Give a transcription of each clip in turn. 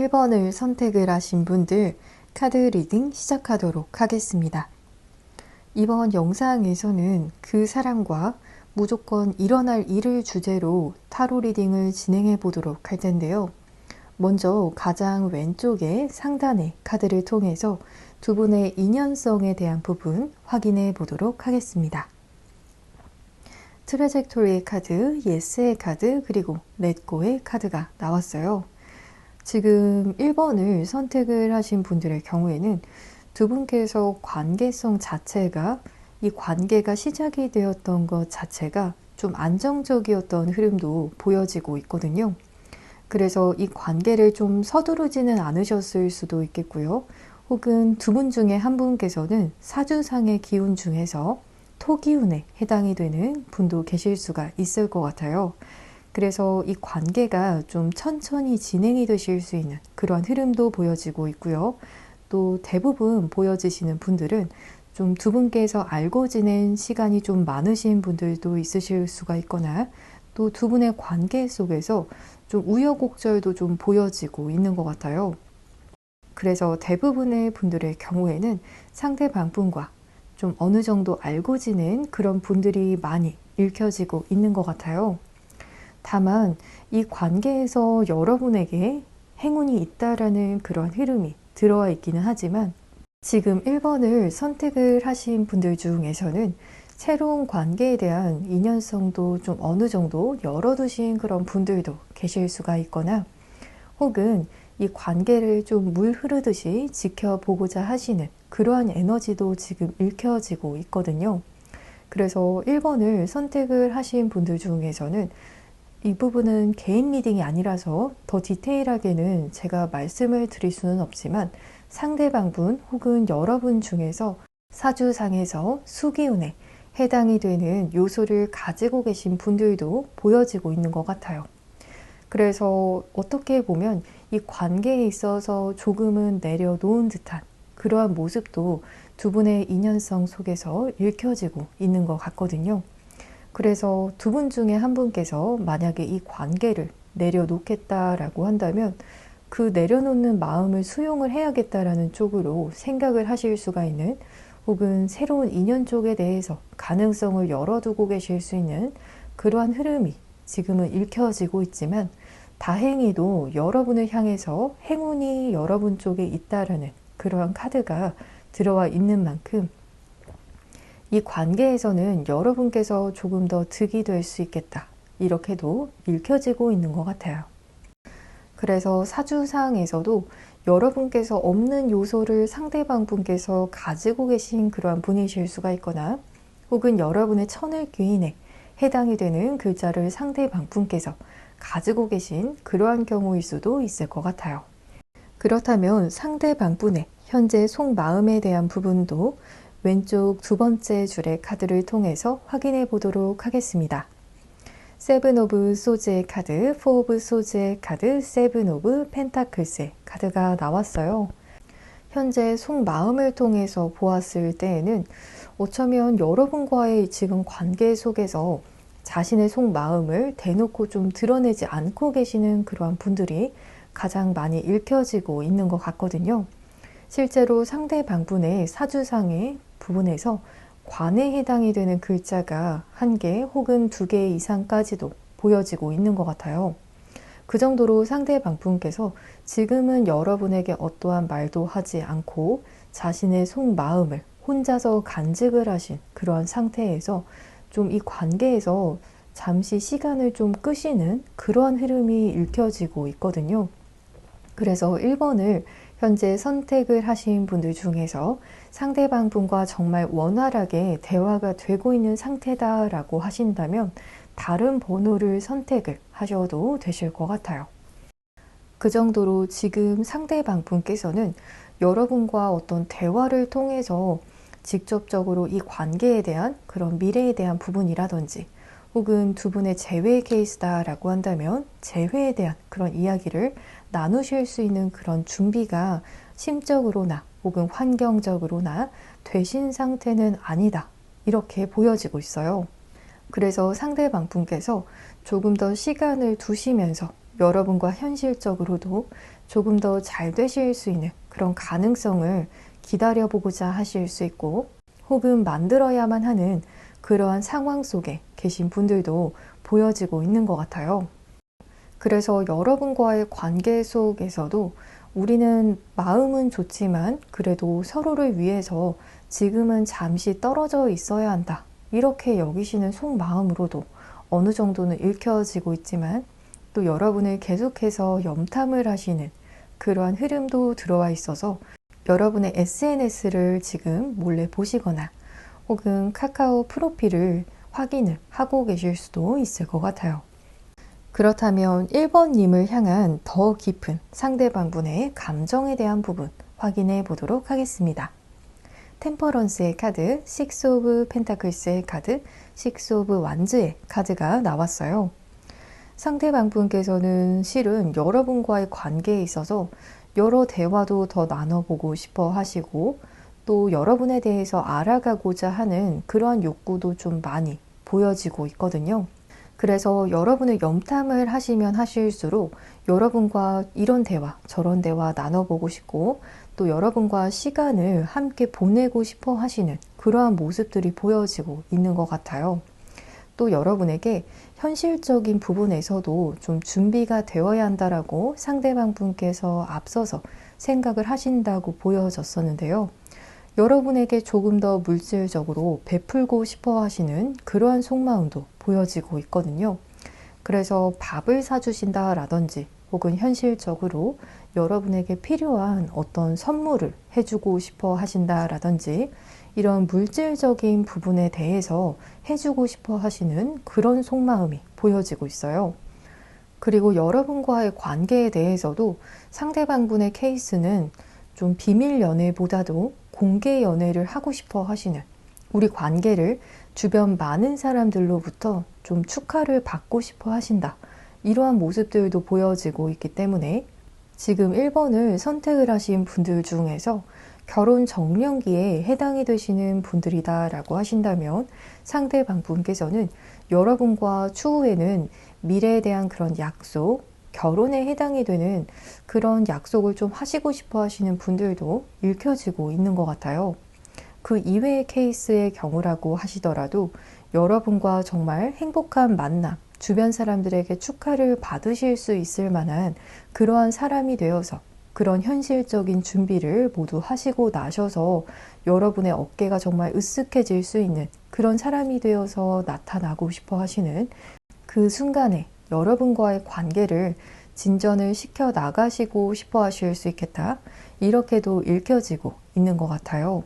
1번을 선택을 하신 분들 카드 리딩 시작하도록 하겠습니다. 이번 영상에서는 그 사람과 무조건 일어날 일을 주제로 타로 리딩을 진행해 보도록 할 텐데요. 먼저 가장 왼쪽의 상단의 카드를 통해서 두 분의 인연성에 대한 부분 확인해 보도록 하겠습니다. 트래젝토리의 카드, 예스의 카드, 그리고 렛고의 카드가 나왔어요. 지금 1번을 선택을 하신 분들의 경우에는 두 분께서 관계성 자체가, 이 관계가 시작이 되었던 것 자체가 좀 안정적이었던 흐름도 보여지고 있거든요. 그래서 이 관계를 좀 서두르지는 않으셨을 수도 있겠고요. 혹은 두 분 중에 한 분께서는 사주상의 기운 중에서 토기운에 해당이 되는 분도 계실 수가 있을 것 같아요. 그래서 이 관계가 좀 천천히 진행이 되실 수 있는 그런 흐름도 보여지고 있고요. 또 대부분 보여지시는 분들은 좀 두 분께서 알고 지낸 시간이 좀 많으신 분들도 있으실 수가 있거나 또 두 분의 관계 속에서 좀 우여곡절도 좀 보여지고 있는 것 같아요. 그래서 대부분의 분들의 경우에는 상대방 분과 좀 어느 정도 알고 지낸 그런 분들이 많이 읽혀지고 있는 것 같아요. 다만 이 관계에서 여러분에게 행운이 있다라는 그런 흐름이 들어와 있기는 하지만 지금 1번을 선택을 하신 분들 중에서는 새로운 관계에 대한 인연성도 좀 어느 정도 열어두신 그런 분들도 계실 수가 있거나 혹은 이 관계를 좀 물 흐르듯이 지켜보고자 하시는 그러한 에너지도 지금 읽혀지고 있거든요. 그래서 1번을 선택을 하신 분들 중에서는 이 부분은 개인 리딩이 아니라서 더 디테일하게는 제가 말씀을 드릴 수는 없지만 상대방 분 혹은 여러분 중에서 사주상에서 수기운에 해당이 되는 요소를 가지고 계신 분들도 보여지고 있는 것 같아요. 그래서 어떻게 보면 이 관계에 있어서 조금은 내려놓은 듯한 그러한 모습도 두 분의 인연성 속에서 읽혀지고 있는 것 같거든요. 그래서 두 분 중에 한 분께서 만약에 이 관계를 내려놓겠다라고 한다면 그 내려놓는 마음을 수용을 해야겠다라는 쪽으로 생각을 하실 수가 있는 혹은 새로운 인연 쪽에 대해서 가능성을 열어두고 계실 수 있는 그러한 흐름이 지금은 읽혀지고 있지만 다행히도 여러분을 향해서 행운이 여러분 쪽에 있다라는 그러한 카드가 들어와 있는 만큼 이 관계에서는 여러분께서 조금 더 득이 될 수 있겠다. 이렇게도 읽혀지고 있는 것 같아요. 그래서 사주상에서도 여러분께서 없는 요소를 상대방 분께서 가지고 계신 그러한 분이실 수가 있거나 혹은 여러분의 천을귀인에 해당이 되는 글자를 상대방 분께서 가지고 계신 그러한 경우일 수도 있을 것 같아요. 그렇다면 상대방 분의 현재 속마음에 대한 부분도 왼쪽 두 번째 줄의 카드를 통해서 확인해 보도록 하겠습니다. 세븐 오브 소즈의 카드, 포 오브 소즈의 카드, 세븐 오브 펜타클스의 카드가 나왔어요. 현재 속마음을 통해서 보았을 때에는 어쩌면 여러분과의 지금 관계 속에서 자신의 속마음을 대놓고 좀 드러내지 않고 계시는 그러한 분들이 가장 많이 읽혀지고 있는 것 같거든요. 실제로 상대방 분의 사주상의 부분에서 관에 해당이 되는 글자가 1개 혹은 2개 이상까지도 보여지고 있는 것 같아요. 그 정도로 상대방 분께서 지금은 여러분에게 어떠한 말도 하지 않고 자신의 속마음을 혼자서 간직을 하신 그러한 상태에서 좀 이 관계에서 잠시 시간을 좀 끄시는 그러한 흐름이 읽혀지고 있거든요. 그래서 1번을 현재 선택을 하신 분들 중에서 상대방 분과 정말 원활하게 대화가 되고 있는 상태다라고 하신다면 다른 번호를 선택을 하셔도 되실 것 같아요. 그 정도로 지금 상대방 분께서는 여러분과 어떤 대화를 통해서 직접적으로 이 관계에 대한 그런 미래에 대한 부분이라든지 혹은 두 분의 재회 케이스다라고 한다면 재회에 대한 그런 이야기를 나누실 수 있는 그런 준비가 심적으로나 혹은 환경적으로나 되신 상태는 아니다. 이렇게 보여지고 있어요. 그래서 상대방 분께서 조금 더 시간을 두시면서 여러분과 현실적으로도 조금 더 잘 되실 수 있는 그런 가능성을 기다려보고자 하실 수 있고, 혹은 만들어야만 하는 그러한 상황 속에 계신 분들도 보여지고 있는 것 같아요. 그래서 여러분과의 관계 속에서도 우리는 마음은 좋지만 그래도 서로를 위해서 지금은 잠시 떨어져 있어야 한다, 이렇게 여기시는 속마음으로도 어느 정도는 읽혀지고 있지만, 또 여러분을 계속해서 염탐을 하시는 그러한 흐름도 들어와 있어서 여러분의 SNS를 지금 몰래 보시거나 혹은 카카오 프로필을 확인을 하고 계실 수도 있을 것 같아요. 그렇다면 1번님을 향한 더 깊은 상대방분의 감정에 대한 부분 확인해 보도록 하겠습니다. 템퍼런스의 카드, 식스 오브 펜타클스의 카드, 식스 오브 완즈의 카드가 나왔어요. 상대방분께서는 실은 여러분과의 관계에 있어서 여러 대화도 더 나눠보고 싶어 하시고, 또 여러분에 대해서 알아가고자 하는 그러한 욕구도 좀 많이 보여지고 있거든요. 그래서 여러분을 염탐을 하시면 하실수록 여러분과 이런 대화, 저런 대화 나눠보고 싶고, 또 여러분과 시간을 함께 보내고 싶어 하시는 그러한 모습들이 보여지고 있는 것 같아요. 또 여러분에게 현실적인 부분에서도 좀 준비가 되어야 한다라고 상대방 분께서 앞서서 생각을 하신다고 보여졌었는데요. 여러분에게 조금 더 물질적으로 베풀고 싶어 하시는 그러한 속마음도 보여지고 있거든요. 그래서 밥을 사주신다 라든지 혹은 현실적으로 여러분에게 필요한 어떤 선물을 해주고 싶어 하신다 라든지 이런 물질적인 부분에 대해서 해주고 싶어 하시는 그런 속마음이 보여지고 있어요. 그리고 여러분과의 관계에 대해서도 상대방분의 케이스는 좀 비밀 연애보다도 공개 연애를 하고 싶어 하시는, 우리 관계를 주변 많은 사람들로부터 좀 축하를 받고 싶어 하신다, 이러한 모습들도 보여지고 있기 때문에 지금 1번을 선택을 하신 분들 중에서 결혼 정년기에 해당이 되시는 분들이다 라고 하신다면, 상대방 분께서는 여러분과 추후에는 미래에 대한 그런 약속, 결혼에 해당이 되는 그런 약속을 좀 하시고 싶어 하시는 분들도 읽혀지고 있는 것 같아요. 그 이외의 케이스의 경우라고 하시더라도 여러분과 정말 행복한 만남, 주변 사람들에게 축하를 받으실 수 있을 만한 그러한 사람이 되어서 그런 현실적인 준비를 모두 하시고 나셔서 여러분의 어깨가 정말 으쓱해질 수 있는 그런 사람이 되어서 나타나고 싶어 하시는 그 순간에 여러분과의 관계를 진전을 시켜 나가시고 싶어 하실 수 있겠다, 이렇게도 읽혀지고 있는 것 같아요.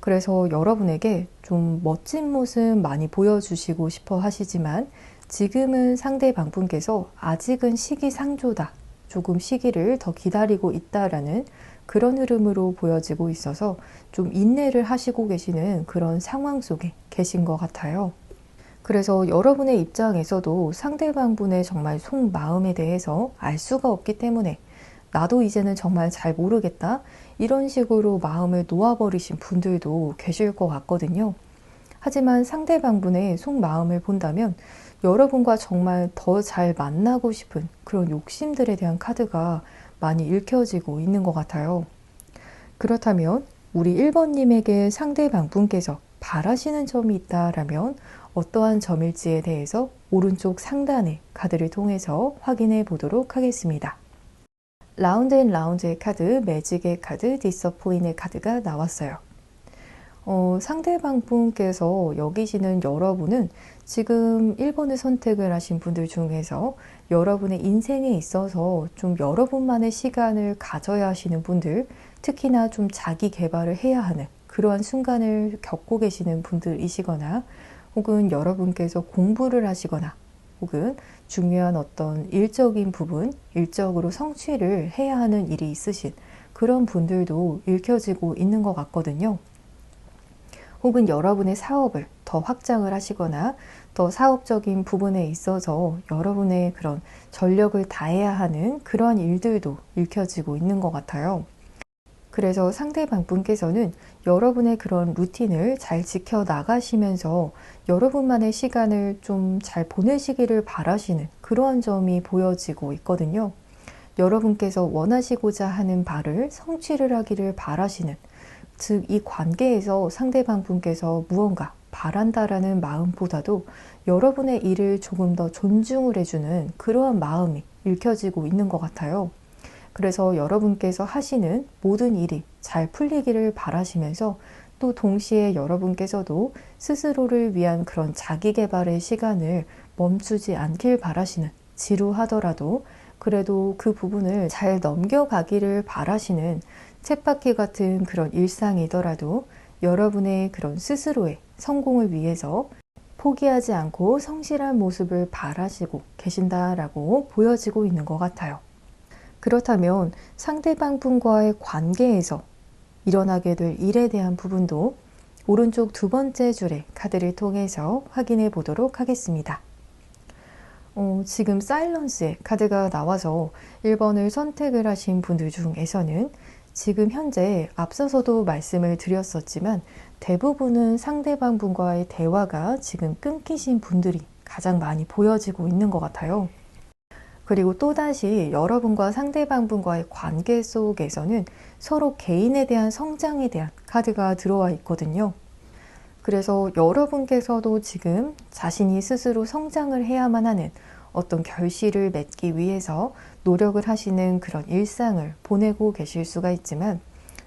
그래서 여러분에게 좀 멋진 모습 많이 보여주시고 싶어 하시지만 지금은 상대방분께서 아직은 시기상조다, 조금 시기를 더 기다리고 있다라는 그런 흐름으로 보여지고 있어서 좀 인내를 하시고 계시는 그런 상황 속에 계신 것 같아요. 그래서 여러분의 입장에서도 상대방분의 정말 속마음에 대해서 알 수가 없기 때문에 나도 이제는 정말 잘 모르겠다, 이런 식으로 마음을 놓아버리신 분들도 계실 것 같거든요. 하지만 상대방분의 속마음을 본다면 여러분과 정말 더 잘 만나고 싶은 그런 욕심들에 대한 카드가 많이 읽혀지고 있는 것 같아요. 그렇다면 우리 1번님에게 상대방분께서 바라시는 점이 있다라면 어떠한 점일지에 대해서 오른쪽 상단의 카드를 통해서 확인해 보도록 하겠습니다. 라운드 앤 라운드의 카드, 매직의 카드, 디서포인의 카드가 나왔어요. 상대방 분께서 여기시는 여러분은 지금 1번을 선택을 하신 분들 중에서 여러분의 인생에 있어서 좀 여러분만의 시간을 가져야 하시는 분들, 특히나 좀 자기 개발을 해야 하는 그러한 순간을 겪고 계시는 분들이시거나, 혹은 여러분께서 공부를 하시거나, 혹은 중요한 어떤 일적인 부분, 일적으로 성취를 해야 하는 일이 있으신 그런 분들도 읽혀지고 있는 것 같거든요. 혹은 여러분의 사업을 더 확장을 하시거나 더 사업적인 부분에 있어서 여러분의 그런 전력을 다해야 하는 그런 일들도 읽혀지고 있는 것 같아요. 그래서 상대방 분께서는 여러분의 그런 루틴을 잘 지켜 나가시면서 여러분만의 시간을 좀 잘 보내시기를 바라시는 그러한 점이 보여지고 있거든요. 여러분께서 원하시고자 하는 바를 성취를 하기를 바라시는, 즉 이 관계에서 상대방 분께서 무언가 바란다라는 마음보다도 여러분의 일을 조금 더 존중을 해주는 그러한 마음이 읽혀지고 있는 것 같아요. 그래서 여러분께서 하시는 모든 일이 잘 풀리기를 바라시면서 또 동시에 여러분께서도 스스로를 위한 그런 자기 개발의 시간을 멈추지 않길 바라시는, 지루하더라도 그래도 그 부분을 잘 넘겨가기를 바라시는 쳇바퀴 같은 그런 일상이더라도 여러분의 그런 스스로의 성공을 위해서 포기하지 않고 성실한 모습을 바라시고 계신다라고 보여지고 있는 것 같아요. 그렇다면 상대방 분과의 관계에서 일어나게 될 일에 대한 부분도 오른쪽 두 번째 줄의 카드를 통해서 확인해 보도록 하겠습니다. 지금 사일런스의 카드가 나와서 1번을 선택을 하신 분들 중에서는 지금 현재 앞서서도 말씀을 드렸었지만 대부분은 상대방 분과의 대화가 지금 끊기신 분들이 가장 많이 보여지고 있는 것 같아요. 그리고 또다시 여러분과 상대방 분과의 관계 속에서는 서로 개인에 대한 성장에 대한 카드가 들어와 있거든요. 그래서 여러분께서도 지금 자신이 스스로 성장을 해야만 하는 어떤 결실을 맺기 위해서 노력을 하시는 그런 일상을 보내고 계실 수가 있지만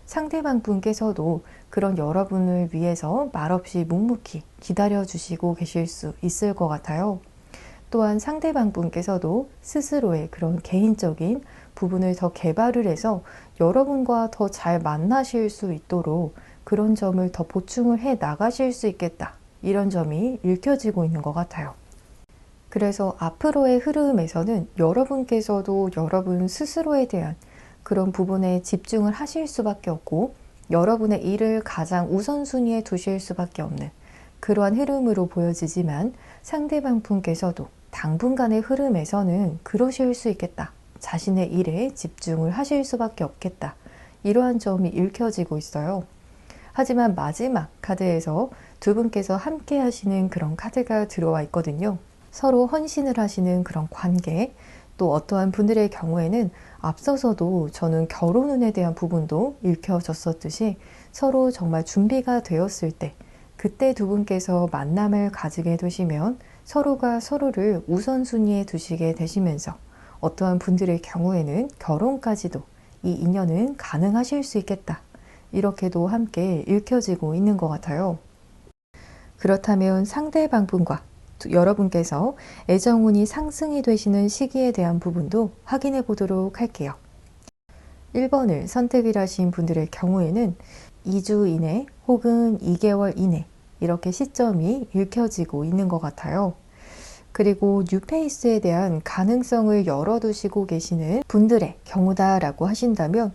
상대방 분께서도 그런 여러분을 위해서 말없이 묵묵히 기다려 주시고 계실 수 있을 것 같아요. 또한 상대방 분께서도 스스로의 그런 개인적인 부분을 더 개발을 해서 여러분과 더 잘 만나실 수 있도록 그런 점을 더 보충을 해 나가실 수 있겠다. 이런 점이 읽혀지고 있는 것 같아요. 그래서 앞으로의 흐름에서는 여러분께서도 여러분 스스로에 대한 그런 부분에 집중을 하실 수밖에 없고 여러분의 일을 가장 우선순위에 두실 수밖에 없는 그러한 흐름으로 보여지지만 상대방 분께서도 당분간의 흐름에서는 그러실 수 있겠다. 자신의 일에 집중을 하실 수밖에 없겠다. 이러한 점이 읽혀지고 있어요. 하지만 마지막 카드에서 두 분께서 함께 하시는 그런 카드가 들어와 있거든요. 서로 헌신을 하시는 그런 관계, 또 어떠한 분들의 경우에는 앞서서도 저는 결혼운에 대한 부분도 읽혀졌었듯이 서로 정말 준비가 되었을 때 그때 두 분께서 만남을 가지게 되시면 서로가 서로를 우선순위에 두시게 되시면서 어떠한 분들의 경우에는 결혼까지도 이 인연은 가능하실 수 있겠다. 이렇게도 함께 읽혀지고 있는 것 같아요. 그렇다면 상대방 분과 여러분께서 애정운이 상승이 되시는 시기에 대한 부분도 확인해 보도록 할게요. 1번을 선택을 하신 분들의 경우에는 2주 이내 혹은 2개월 이내 이렇게 시점이 읽혀지고 있는 것 같아요. 그리고 뉴페이스에 대한 가능성을 열어두시고 계시는 분들의 경우다라고 하신다면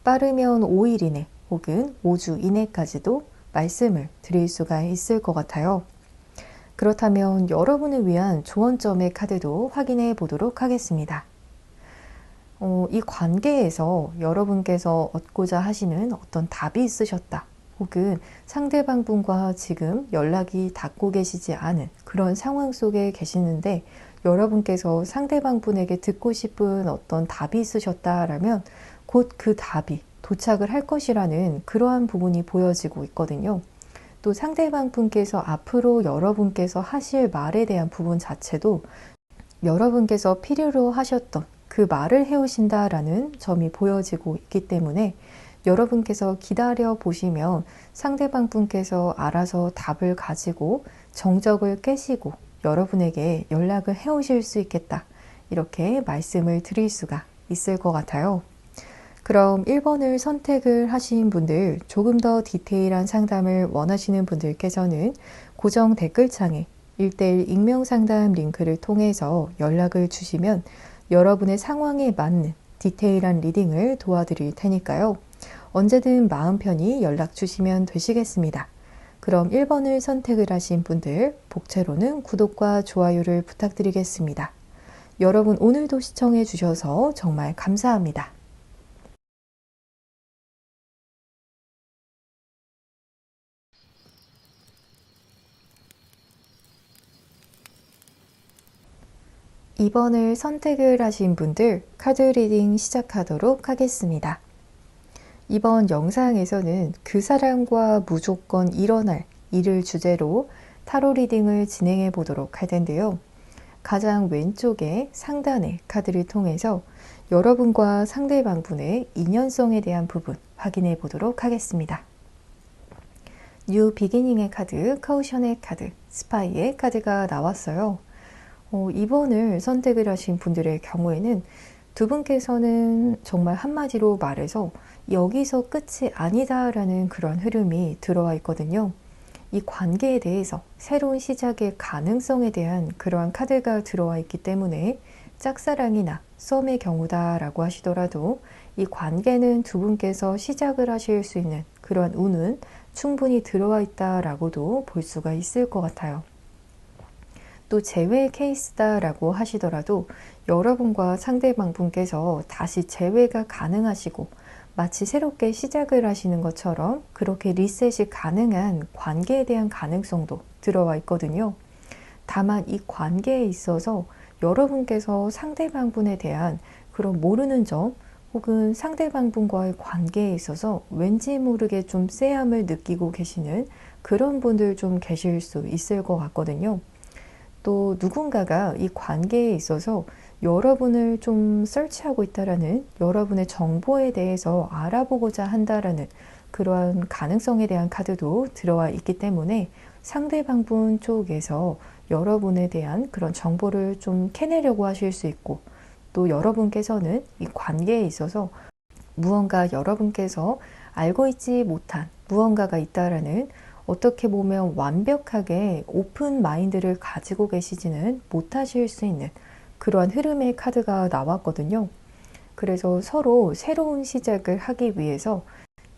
빠르면 5일 이내 혹은 5주 이내까지도 말씀을 드릴 수가 있을 것 같아요. 그렇다면 여러분을 위한 조언점의 카드도 확인해 보도록 하겠습니다. 이 관계에서 여러분께서 얻고자 하시는 어떤 답이 있으셨다. 혹은 상대방 분과 지금 연락이 닿고 계시지 않은 그런 상황 속에 계시는데 여러분께서 상대방 분에게 듣고 싶은 어떤 답이 있으셨다라면 곧 그 답이 도착을 할 것이라는 그러한 부분이 보여지고 있거든요. 또 상대방 분께서 앞으로 여러분께서 하실 말에 대한 부분 자체도 여러분께서 필요로 하셨던 그 말을 해오신다라는 점이 보여지고 있기 때문에 여러분께서 기다려 보시면 상대방 분께서 알아서 답을 가지고 정적을 깨시고 여러분에게 연락을 해오실 수 있겠다. 이렇게 말씀을 드릴 수가 있을 것 같아요. 그럼 1번을 선택을 하신 분들, 조금 더 디테일한 상담을 원하시는 분들께서는 고정 댓글창에 1:1 익명 상담 링크를 통해서 연락을 주시면 여러분의 상황에 맞는 디테일한 리딩을 도와드릴 테니까요. 언제든 마음 편히 연락 주시면 되시겠습니다. 그럼 1번을 선택을 하신 분들, 복채로는 구독과 좋아요를 부탁드리겠습니다. 여러분 오늘도 시청해 주셔서 정말 감사합니다. 2번을 선택을 하신 분들 카드 리딩 시작하도록 하겠습니다. 이번 영상에서는 그 사람과 무조건 일어날 일을 주제로 타로 리딩을 진행해 보도록 할 텐데요. 가장 왼쪽에 상단의 카드를 통해서 여러분과 상대방분의 인연성에 대한 부분 확인해 보도록 하겠습니다. 뉴 비기닝의 카드, 카우션의 카드, 스파이의 카드가 나왔어요. 2번을 선택을 하신 분들의 경우에는 두 분께서는 정말 한마디로 말해서 여기서 끝이 아니다라는 그런 흐름이 들어와 있거든요. 이 관계에 대해서 새로운 시작의 가능성에 대한 그러한 카드가 들어와 있기 때문에 짝사랑이나 썸의 경우다라고 하시더라도 이 관계는 두 분께서 시작을 하실 수 있는 그러한 운은 충분히 들어와 있다라고도 볼 수가 있을 것 같아요. 또 재회 케이스다라고 하시더라도 여러분과 상대방분께서 다시 재회가 가능하시고 마치 새롭게 시작을 하시는 것처럼 그렇게 리셋이 가능한 관계에 대한 가능성도 들어와 있거든요. 다만 이 관계에 있어서 여러분께서 상대방분에 대한 그런 모르는 점 혹은 상대방분과의 관계에 있어서 왠지 모르게 좀 쎄함을 느끼고 계시는 그런 분들 좀 계실 수 있을 것 같거든요. 또 누군가가 이 관계에 있어서 여러분을 좀 설치하고 있다라는 여러분의 정보에 대해서 알아보고자 한다라는 그러한 가능성에 대한 카드도 들어와 있기 때문에 상대방분 쪽에서 여러분에 대한 그런 정보를 좀 캐내려고 하실 수 있고 또 여러분께서는 이 관계에 있어서 무언가 여러분께서 알고 있지 못한 무언가가 있다라는 어떻게 보면 완벽하게 오픈 마인드를 가지고 계시지는 못하실 수 있는 그러한 흐름의 카드가 나왔거든요. 그래서 서로 새로운 시작을 하기 위해서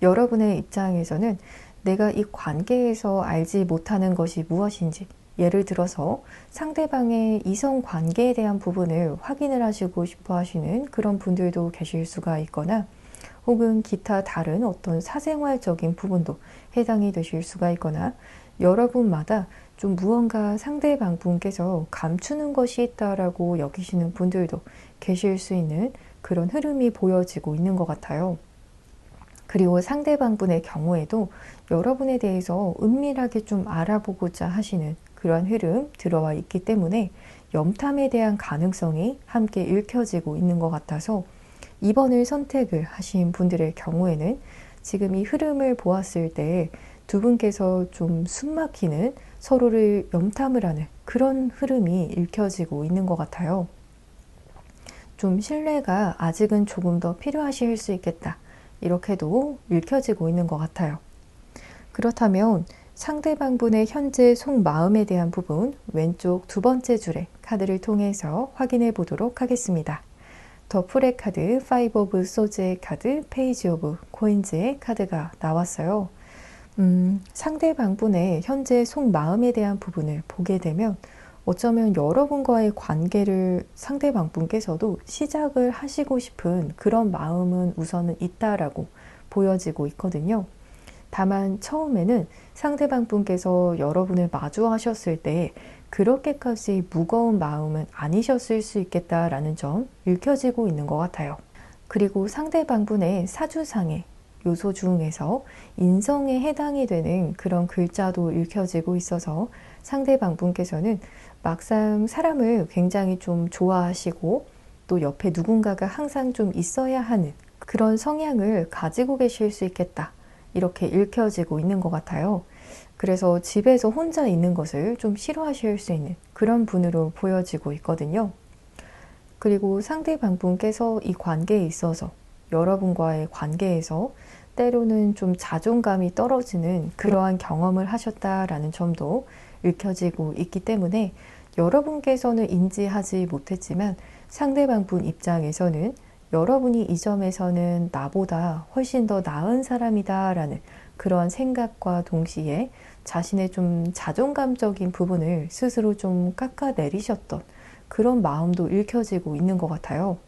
여러분의 입장에서는 내가 이 관계에서 알지 못하는 것이 무엇인지 예를 들어서 상대방의 이성 관계에 대한 부분을 확인을 하시고 싶어 하시는 그런 분들도 계실 수가 있거나 혹은 기타 다른 어떤 사생활적인 부분도 해당이 되실 수가 있거나 여러분마다 좀 무언가 상대방분께서 감추는 것이 있다라고 여기시는 분들도 계실 수 있는 그런 흐름이 보여지고 있는 것 같아요. 그리고 상대방분의 경우에도 여러분에 대해서 은밀하게 좀 알아보고자 하시는 그런 흐름 들어와 있기 때문에 염탐에 대한 가능성이 함께 읽혀지고 있는 것 같아서 2번을 선택을 하신 분들의 경우에는 지금 이 흐름을 보았을 때 두 분께서 좀 숨막히는 서로를 염탐을 하는 그런 흐름이 읽혀지고 있는 것 같아요. 좀 신뢰가 아직은 조금 더 필요하실 수 있겠다. 이렇게도 읽혀지고 있는 것 같아요. 그렇다면 상대방분의 현재 속마음에 대한 부분 왼쪽 두 번째 줄의 카드를 통해서 확인해 보도록 하겠습니다. 더 풀의 카드, 파이브 오브 소즈의 카드, 페이지 오브 코인즈의 카드가 나왔어요. 상대방분의 현재 속마음에 대한 부분을 보게 되면 어쩌면 여러분과의 관계를 상대방분께서도 시작을 하시고 싶은 그런 마음은 우선은 있다라고 보여지고 있거든요. 다만 처음에는 상대방분께서 여러분을 마주하셨을 때 그렇게까지 무거운 마음은 아니셨을 수 있겠다라는 점 읽혀지고 있는 것 같아요. 그리고 상대방분의 사주상의 요소 중에서 인성에 해당이 되는 그런 글자도 읽혀지고 있어서 상대방분께서는 막상 사람을 굉장히 좀 좋아하시고 또 옆에 누군가가 항상 좀 있어야 하는 그런 성향을 가지고 계실 수 있겠다. 이렇게 읽혀지고 있는 것 같아요. 그래서 집에서 혼자 있는 것을 좀 싫어하실 수 있는 그런 분으로 보여지고 있거든요. 그리고 상대방분께서 이 관계에 있어서 여러분과의 관계에서 때로는 좀 자존감이 떨어지는 그러한 경험을 하셨다라는 점도 읽혀지고 있기 때문에 여러분께서는 인지하지 못했지만 상대방분 입장에서는 여러분이 이 점에서는 나보다 훨씬 더 나은 사람이다 라는 그런 생각과 동시에 자신의 좀 자존감적인 부분을 스스로 좀 깎아내리셨던 그런 마음도 읽혀지고 있는 것 같아요.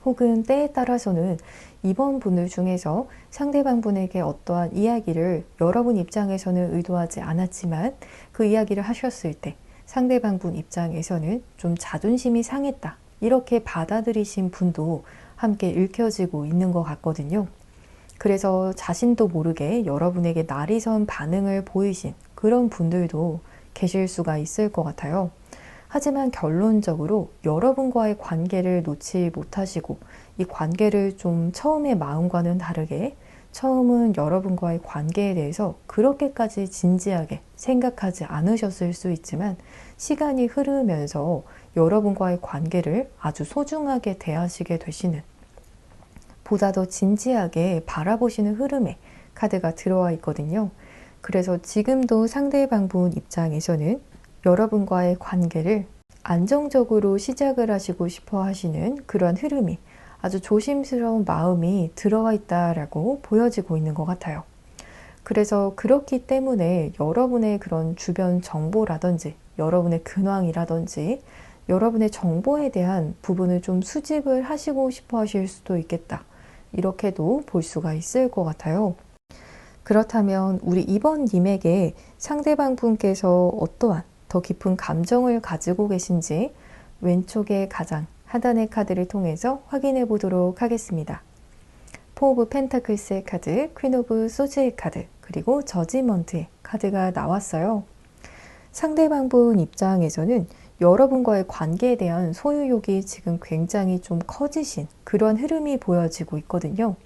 혹은 때에 따라서는 이번 분들 중에서 상대방 분에게 어떠한 이야기를 여러분 입장에서는 의도하지 않았지만 그 이야기를 하셨을 때 상대방분 입장에서는 좀 자존심이 상했다, 이렇게 받아들이신 분도 함께 읽혀지고 있는 것 같거든요. 그래서 자신도 모르게 여러분에게 날이 선 반응을 보이신 그런 분들도 계실 수가 있을 것 같아요. 하지만 결론적으로 여러분과의 관계를 놓지 못하시고 이 관계를 좀 처음의 마음과는 다르게 처음은 여러분과의 관계에 대해서 그렇게까지 진지하게 생각하지 않으셨을 수 있지만 시간이 흐르면서 여러분과의 관계를 아주 소중하게 대하시게 되시는, 보다 더 진지하게 바라보시는 흐름에 카드가 들어와 있거든요. 그래서 지금도 상대방분 입장에서는 여러분과의 관계를 안정적으로 시작을 하시고 싶어 하시는 그런 흐름이, 아주 조심스러운 마음이 들어와 있다라고 보여지고 있는 것 같아요. 그래서 그렇기 때문에 여러분의 그런 주변 정보라든지 여러분의 근황이라든지 여러분의 정보에 대한 부분을 좀 수집을 하시고 싶어 하실 수도 있겠다, 이렇게도 볼 수가 있을 것 같아요. 그렇다면 우리 이번 님에게 상대방 분께서 어떠한 더 깊은 감정을 가지고 계신지 왼쪽에 가장 하단의 카드를 통해서 확인해 보도록 하겠습니다. 포 오브 펜타클스의 카드, 퀸 오브 소즈의 카드, 그리고 저지먼트의 카드가 나왔어요. 상대방 분 입장에서는 여러분과의 관계에 대한 소유욕이 지금 굉장히 좀 커지신 그런 흐름이 보여지고 있거든요.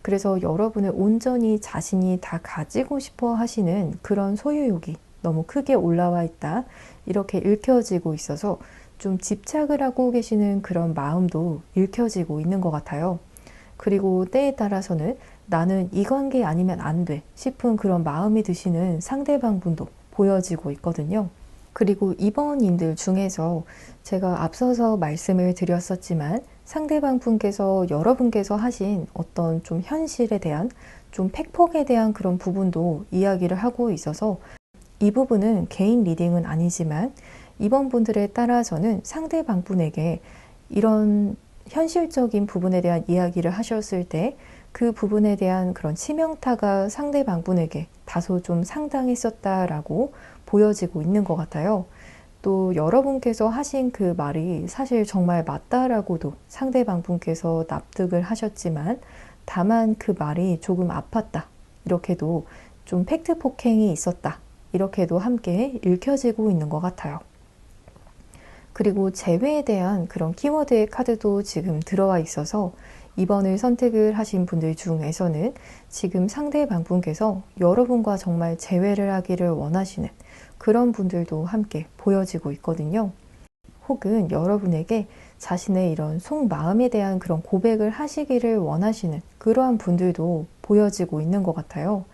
그래서 여러분을 온전히 자신이 다 가지고 싶어 하시는 그런 소유욕이 너무 크게 올라와 있다, 이렇게 읽혀지고 있어서 좀 집착을 하고 계시는 그런 마음도 읽혀지고 있는 것 같아요. 그리고 때에 따라서는 나는 이 관계 아니면 안 돼 싶은 그런 마음이 드시는 상대방 분도 보여지고 있거든요. 그리고 이번님들 중에서 제가 앞서서 말씀을 드렸었지만 상대방 분께서 여러분께서 하신 어떤 좀 현실에 대한, 좀 팩폭에 대한 그런 부분도 이야기를 하고 있어서 이 부분은 개인 리딩은 아니지만 이번 분들에 따라서는 상대방 분에게 이런 현실적인 부분에 대한 이야기를 하셨을 때 그 부분에 대한 그런 치명타가 상대방 분에게 다소 좀 상당했었다라고 보여지고 있는 것 같아요. 또 여러분께서 하신 그 말이 사실 정말 맞다라고도 상대방 분께서 납득을 하셨지만 다만 그 말이 조금 아팠다, 이렇게도 좀 팩트 폭행이 있었다, 이렇게도 함께 읽혀지고 있는 것 같아요. 그리고 재회에 대한 그런 키워드의 카드도 지금 들어와 있어서 이번을 선택을 하신 분들 중에서는 지금 상대방 분께서 여러분과 정말 재회를 하기를 원하시는 그런 분들도 함께 보여지고 있거든요. 혹은 여러분에게 자신의 이런 속마음에 대한 그런 고백을 하시기를 원하시는 그러한 분들도 보여지고 있는 것 같아요.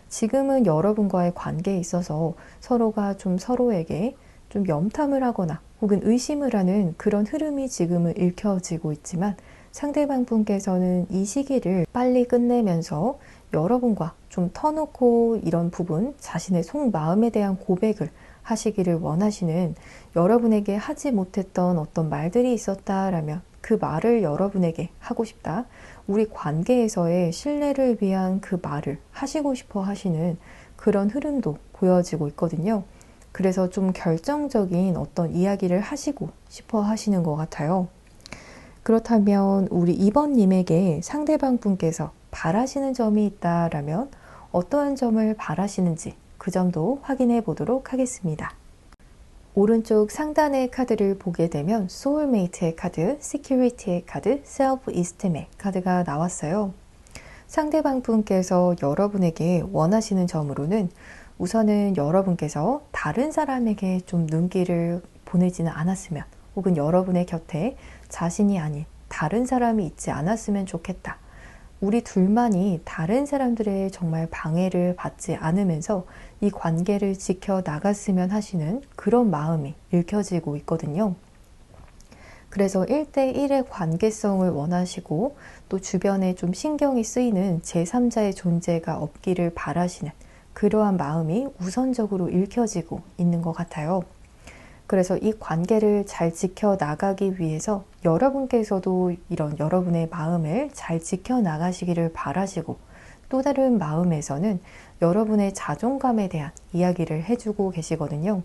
지금은 여러분과의 관계에 있어서 서로가 좀 서로에게 좀 염탐을 하거나 혹은 의심을 하는 그런 흐름이 지금은 읽혀지고 있지만 상대방 분께서는 이 시기를 빨리 끝내면서 여러분과 좀 터놓고 이런 부분, 자신의 속마음에 대한 고백을 하시기를 원하시는, 여러분에게 하지 못했던 어떤 말들이 있었다라면 그 말을 여러분에게 하고 싶다, 우리 관계에서의 신뢰를 위한 그 말을 하시고 싶어 하시는 그런 흐름도 보여지고 있거든요. 그래서 좀 결정적인 어떤 이야기를 하시고 싶어 하시는 것 같아요. 그렇다면 우리 2번님에게 상대방 분께서 바라시는 점이 있다라면 어떠한 점을 바라시는지 그 점도 확인해 보도록 하겠습니다. 오른쪽 상단의 카드를 보게 되면 소울메이트의 카드, 시큐리티의 카드, 셀프 이스템의 카드가 나왔어요. 상대방 분께서 여러분에게 원하시는 점으로는 우선은 여러분께서 다른 사람에게 좀 눈길을 보내지는 않았으면, 혹은 여러분의 곁에 자신이 아닌 다른 사람이 있지 않았으면 좋겠다. 우리 둘만이 다른 사람들의 정말 방해를 받지 않으면서 이 관계를 지켜나갔으면 하시는 그런 마음이 읽혀지고 있거든요. 그래서 1대1의 관계성을 원하시고 또 주변에 좀 신경이 쓰이는 제3자의 존재가 없기를 바라시는 그러한 마음이 우선적으로 읽혀지고 있는 것 같아요. 그래서 이 관계를 잘 지켜나가기 위해서 여러분께서도 이런 여러분의 마음을 잘 지켜나가시기를 바라시고, 또 다른 마음에서는 여러분의 자존감에 대한 이야기를 해주고 계시거든요.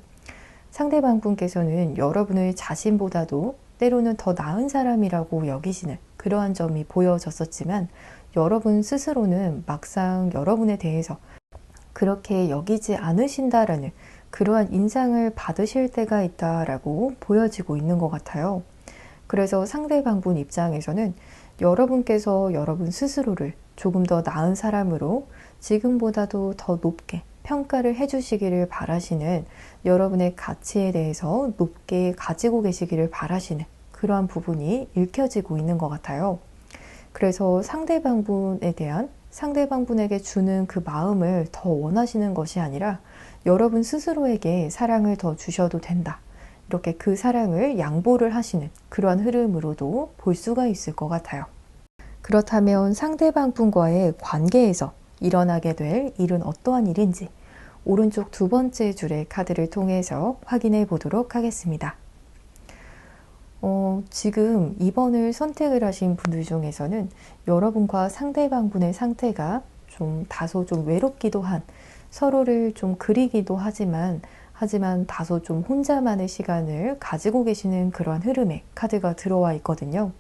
상대방분께서는 여러분을 자신보다도 때로는 더 나은 사람이라고 여기시는 그러한 점이 보여졌었지만, 여러분 스스로는 막상 여러분에 대해서 그렇게 여기지 않으신다라는 그러한 인상을 받으실 때가 있다라고 보여지고 있는 것 같아요. 그래서 상대방분 입장에서는 여러분께서 여러분 스스로를 조금 더 나은 사람으로 지금보다도 더 높게 평가를 해주시기를 바라시는, 여러분의 가치에 대해서 높게 가지고 계시기를 바라시는 그러한 부분이 읽혀지고 있는 것 같아요. 그래서 상대방분에 대한, 상대방분에게 주는 그 마음을 더 원하시는 것이 아니라 여러분 스스로에게 사랑을 더 주셔도 된다, 이렇게 그 사랑을 양보를 하시는 그러한 흐름으로도 볼 수가 있을 것 같아요. 그렇다면 상대방분과의 관계에서 일어나게 될 일은 어떠한 일인지 오른쪽 두 번째 줄의 카드를 통해서 확인해 보도록 하겠습니다. 지금 2번을 선택을 하신 분들 중에서는 여러분과 상대방분의 상태가 좀 다소 좀 외롭기도 한, 서로를 좀 그리기도 하지만 다소 좀 혼자만의 시간을 가지고 계시는 그런 흐름의 카드가 들어와 있거든요.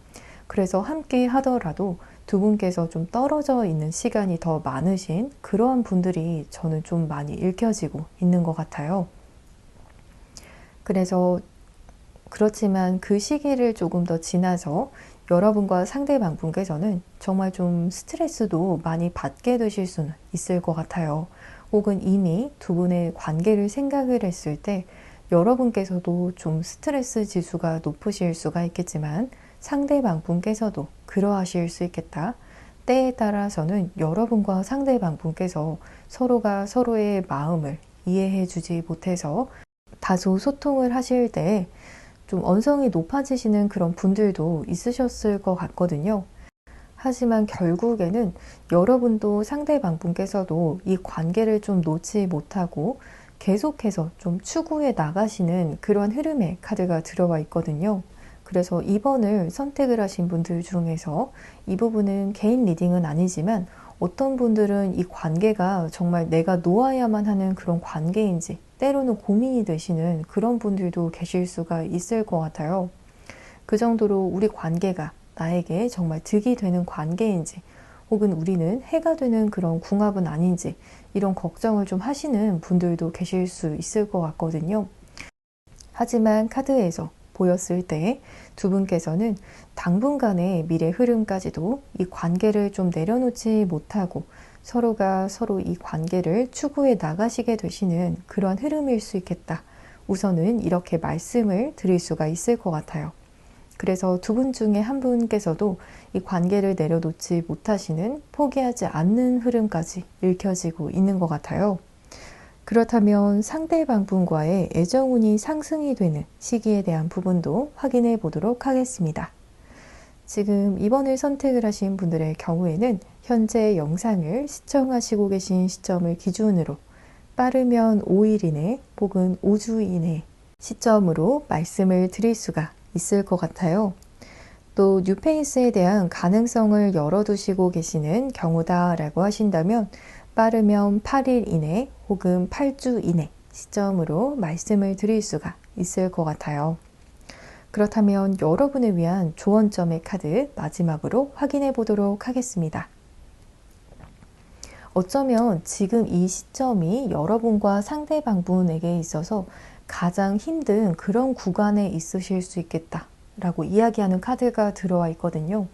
그래서 함께 하더라도 두 분께서 좀 떨어져 있는 시간이 더 많으신 그러한 분들이 저는 좀 많이 읽혀지고 있는 것 같아요. 그래서 그렇지만 그 시기를 조금 더 지나서 여러분과 상대방분께서는 정말 좀 스트레스도 많이 받게 되실 수는 있을 것 같아요. 혹은 이미 두 분의 관계를 생각을 했을 때 여러분께서도 좀 스트레스 지수가 높으실 수가 있겠지만 상대방분께서도 그러하실 수 있겠다. 때에 따라서는 여러분과 상대방분께서 서로가 서로의 마음을 이해해 주지 못해서 다소 소통을 하실 때 좀 언성이 높아지시는 그런 분들도 있으셨을 것 같거든요. 하지만 결국에는 여러분도 상대방분께서도 이 관계를 좀 놓지 못하고 계속해서 좀 추구해 나가시는 그런 흐름의 카드가 들어와 있거든요. 그래서 2번을 선택을 하신 분들 중에서 이 부분은 개인 리딩은 아니지만 어떤 분들은 이 관계가 정말 내가 놓아야만 하는 그런 관계인지 때로는 고민이 되시는 그런 분들도 계실 수가 있을 것 같아요. 그 정도로 우리 관계가 나에게 정말 득이 되는 관계인지, 혹은 우리는 해가 되는 그런 궁합은 아닌지, 이런 걱정을 좀 하시는 분들도 계실 수 있을 것 같거든요. 하지만 카드에서 보였을 때 두 분께서는 당분간의 미래 흐름까지도 이 관계를 좀 내려놓지 못하고 서로가 서로 이 관계를 추구해 나가시게 되시는 그런 흐름일 수 있겠다. 우선은 이렇게 말씀을 드릴 수가 있을 것 같아요. 그래서 두 분 중에 한 분께서도 이 관계를 내려놓지 못하시는, 포기하지 않는 흐름까지 읽혀지고 있는 것 같아요. 그렇다면 상대방분과의 애정운이 상승이 되는 시기에 대한 부분도 확인해 보도록 하겠습니다. 지금 2번을 선택을 하신 분들의 경우에는 현재 영상을 시청하시고 계신 시점을 기준으로 빠르면 5일 이내 혹은 5주 이내 시점으로 말씀을 드릴 수가 있을 것 같아요. 또 뉴페이스에 대한 가능성을 열어두시고 계시는 경우다라고 하신다면 빠르면 8일 이내 혹은 8주 이내 시점으로 말씀을 드릴 수가 있을 것 같아요. 그렇다면 여러분을 위한 조언점의 카드 마지막으로 확인해 보도록 하겠습니다. 어쩌면 지금 이 시점이 여러분과 상대방분에게 있어서 가장 힘든 그런 구간에 있으실 수 있겠다라고 이야기하는 카드가 들어와 있거든요.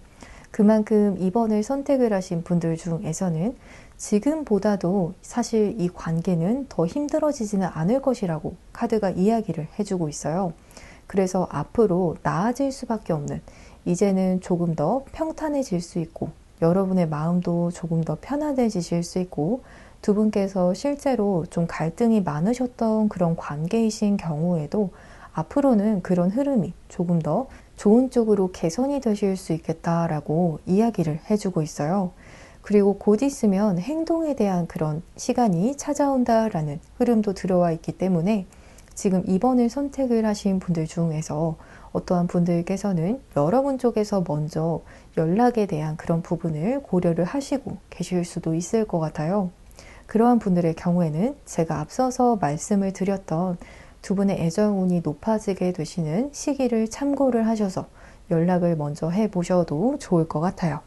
그만큼 2번을 선택을 하신 분들 중에서는 지금보다도 사실 이 관계는 더 힘들어지지는 않을 것이라고 카드가 이야기를 해주고 있어요. 그래서 앞으로 나아질 수밖에 없는, 이제는 조금 더 평탄해질 수 있고 여러분의 마음도 조금 더 편안해지실 수 있고 두 분께서 실제로 좀 갈등이 많으셨던 그런 관계이신 경우에도 앞으로는 그런 흐름이 조금 더 좋은 쪽으로 개선이 되실 수 있겠다라고 이야기를 해주고 있어요. 그리고 곧 있으면 행동에 대한 그런 시간이 찾아온다라는 흐름도 들어와 있기 때문에 지금 2번을 선택을 하신 분들 중에서 어떠한 분들께서는 여러분 쪽에서 먼저 연락에 대한 그런 부분을 고려를 하시고 계실 수도 있을 것 같아요. 그러한 분들의 경우에는 제가 앞서서 말씀을 드렸던 두 분의 애정운이 높아지게 되시는 시기를 참고를 하셔서 연락을 먼저 해보셔도 좋을 것 같아요.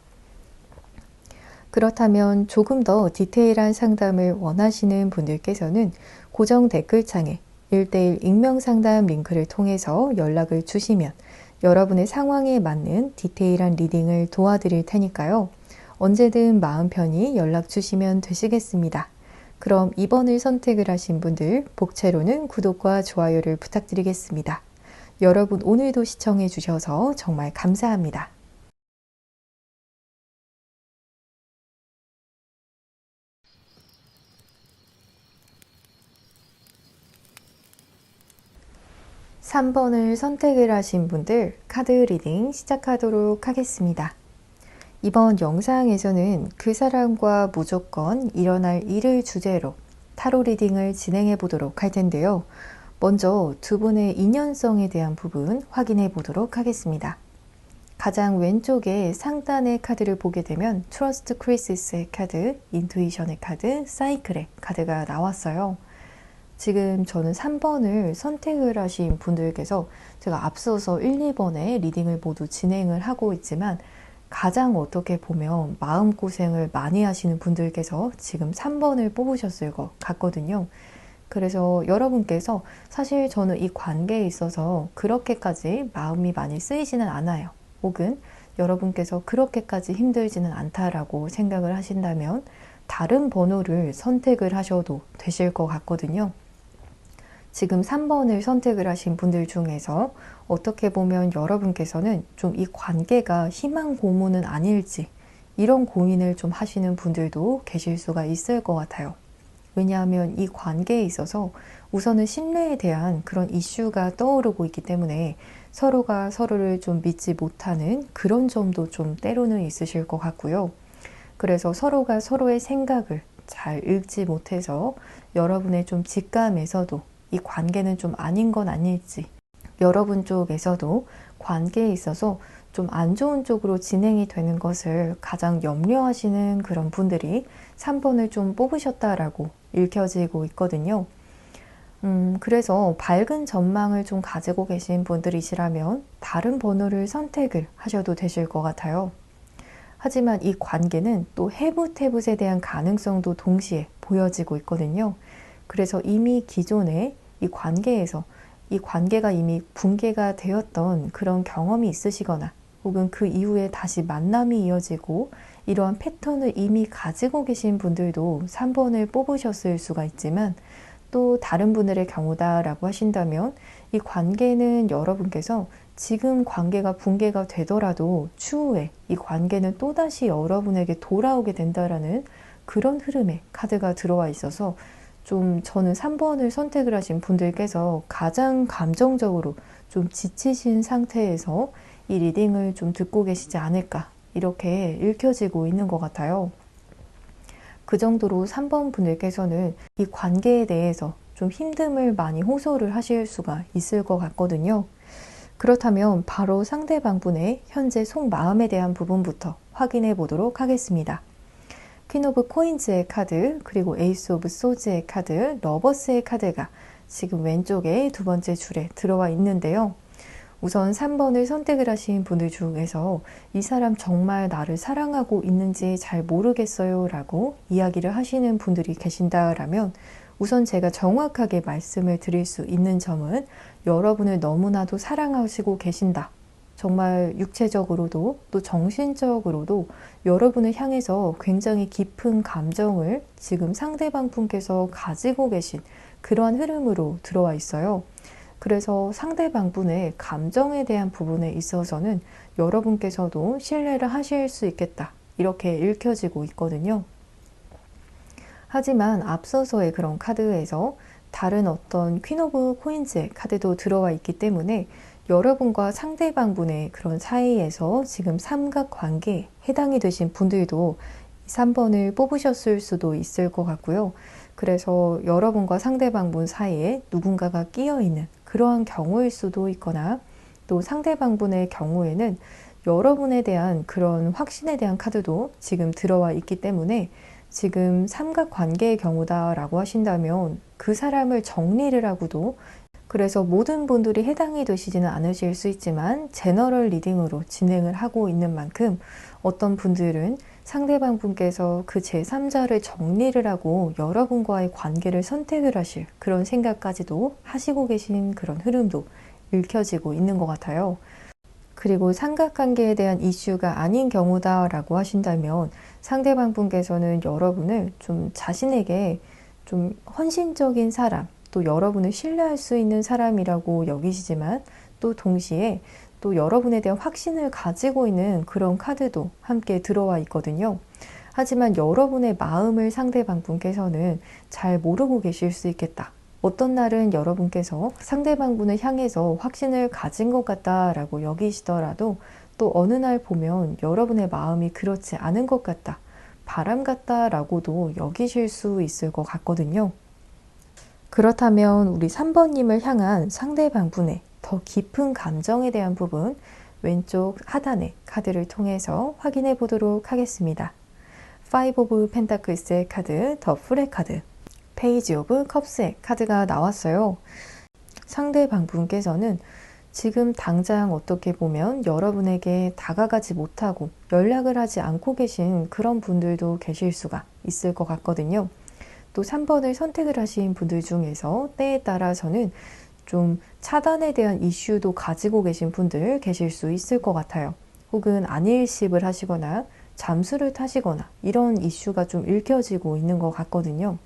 그렇다면 조금 더 디테일한 상담을 원하시는 분들께서는 고정 댓글창에 1:1 익명 상담 링크를 통해서 연락을 주시면 여러분의 상황에 맞는 디테일한 리딩을 도와드릴 테니까요. 언제든 마음 편히 연락 주시면 되시겠습니다. 그럼 2번을 선택을 하신 분들 복채로는 구독과 좋아요를 부탁드리겠습니다. 여러분 오늘도 시청해 주셔서 정말 감사합니다. (3번을) 선택을 하신 분들 카드 리딩 시작하도록 하겠습니다. 이번 영상에서는 그 사람과 무조건 일어날 일을 주제로 타로 리딩을 진행해 보도록 할 텐데요. 먼저 두 분의 인연성에 대한 부분 확인해 보도록 하겠습니다. 가장 왼쪽에 상단의 카드를 보게 되면 트러스트 크리시스의 카드, 인투이션의 카드, 사이클의 카드가 나왔어요. 지금 저는 3번을 선택을 하신 분들께서 제가 앞서서 1, 2번의 리딩을 모두 진행을 하고 있지만 가장 어떻게 보면 마음고생을 많이 하시는 분들께서 지금 3번을 뽑으셨을 것 같거든요. 그래서 여러분께서 사실 저는 이 관계에 있어서 그렇게까지 마음이 많이 쓰이지는 않아요. 혹은 여러분께서 그렇게까지 힘들지는 않다라고 생각을 하신다면 다른 번호를 선택을 하셔도 되실 것 같거든요. 지금 3번을 선택을 하신 분들 중에서 어떻게 보면 여러분께서는 좀 이 관계가 희망 고문은 아닐지 이런 고민을 좀 하시는 분들도 계실 수가 있을 것 같아요. 왜냐하면 이 관계에 있어서 우선은 신뢰에 대한 그런 이슈가 떠오르고 있기 때문에 서로가 서로를 좀 믿지 못하는 그런 점도 좀 때로는 있으실 것 같고요. 그래서 서로가 서로의 생각을 잘 읽지 못해서 여러분의 좀 직감에서도 이 관계는 좀 아닌 건 아닐지, 여러분 쪽에서도 관계에 있어서 좀 안 좋은 쪽으로 진행이 되는 것을 가장 염려하시는 그런 분들이 3번을 좀 뽑으셨다라고 읽혀지고 있거든요. 그래서 밝은 전망을 좀 가지고 계신 분들이시라면 다른 번호를 선택을 하셔도 되실 것 같아요. 하지만 이 관계는 또 해붓해붓에 대한 가능성도 동시에 보여지고 있거든요. 그래서 이미 기존에 이 관계에서 이 관계가 이미 붕괴가 되었던 그런 경험이 있으시거나 혹은 그 이후에 다시 만남이 이어지고 이러한 패턴을 이미 가지고 계신 분들도 3번을 뽑으셨을 수가 있지만 또 다른 분들의 경우다라고 하신다면 이 관계는 여러분께서 지금 관계가 붕괴가 되더라도 추후에 이 관계는 또다시 여러분에게 돌아오게 된다라는 그런 흐름의 카드가 들어와 있어서 좀 저는 3번을 선택을 하신 분들께서 가장 감정적으로 좀 지치신 상태에서 이 리딩을 좀 듣고 계시지 않을까 이렇게 읽혀지고 있는 것 같아요. 그 정도로 3번 분들께서는 이 관계에 대해서 좀 힘듦을 많이 호소를 하실 수가 있을 것 같거든요. 그렇다면 바로 상대방분의 현재 속마음에 대한 부분부터 확인해 보도록 하겠습니다. 퀸 오브 코인즈의 카드, 그리고 에이스 오브 소즈의 카드, 러버스의 카드가 지금 왼쪽에 두 번째 줄에 들어와 있는데요. 우선 3번을 선택을 하신 분들 중에서 이 사람 정말 나를 사랑하고 있는지 잘 모르겠어요 라고 이야기를 하시는 분들이 계신다라면 우선 제가 정확하게 말씀을 드릴 수 있는 점은 여러분을 너무나도 사랑하시고 계신다. 정말 육체적으로도 또 정신적으로도 여러분을 향해서 굉장히 깊은 감정을 지금 상대방 분께서 가지고 계신 그러한 흐름으로 들어와 있어요. 그래서 상대방 분의 감정에 대한 부분에 있어서는 여러분께서도 신뢰를 하실 수 있겠다. 이렇게 읽혀지고 있거든요. 하지만 앞서서의 그런 카드에서 다른 어떤 퀸 오브 코인즈의 카드도 들어와 있기 때문에 여러분과 상대방 분의 그런 사이에서 지금 삼각관계에 해당이 되신 분들도 3번을 뽑으셨을 수도 있을 것 같고요. 그래서 여러분과 상대방 분 사이에 누군가가 끼어 있는 그러한 경우일 수도 있거나 또 상대방 분의 경우에는 여러분에 대한 그런 확신에 대한 카드도 지금 들어와 있기 때문에 지금 삼각관계의 경우다라고 하신다면 그 사람을 정리를 하고도 그래서 모든 분들이 해당이 되시지는 않으실 수 있지만 제너럴 리딩으로 진행을 하고 있는 만큼 어떤 분들은 상대방 분께서 그 제3자를 정리를 하고 여러분과의 관계를 선택을 하실 그런 생각까지도 하시고 계신 그런 흐름도 읽혀지고 있는 것 같아요. 그리고 삼각관계에 대한 이슈가 아닌 경우다라고 하신다면 상대방 분께서는 여러분을 좀 자신에게 좀 헌신적인 사람, 또 여러분을 신뢰할 수 있는 사람이라고 여기시지만 또 동시에 또 여러분에 대한 확신을 가지고 있는 그런 카드도 함께 들어와 있거든요. 하지만 여러분의 마음을 상대방 분께서는 잘 모르고 계실 수 있겠다. 어떤 날은 여러분께서 상대방 분을 향해서 확신을 가진 것 같다라고 여기시더라도 또 어느 날 보면 여러분의 마음이 그렇지 않은 것 같다. 바람 같다라고도 여기실 수 있을 것 같거든요. 그렇다면 우리 3번님을 향한 상대방 분의 더 깊은 감정에 대한 부분 왼쪽 하단의 카드를 통해서 확인해 보도록 하겠습니다. 5 오브 펜타클스의 카드, 더 풀의 카드, 페이지 오브 컵스의 카드가 나왔어요. 상대방 분께서는 지금 당장 어떻게 보면 여러분에게 다가가지 못하고 연락을 하지 않고 계신 그런 분들도 계실 수가 있을 것 같거든요. 또 3번을 선택을 하신 분들 중에서 때에 따라서는 좀 차단에 대한 이슈도 가지고 계신 분들 계실 수 있을 것 같아요. 혹은 안일십을 하시거나 잠수를 타시거나 이런 이슈가 좀 읽혀지고 있는 것 같거든요.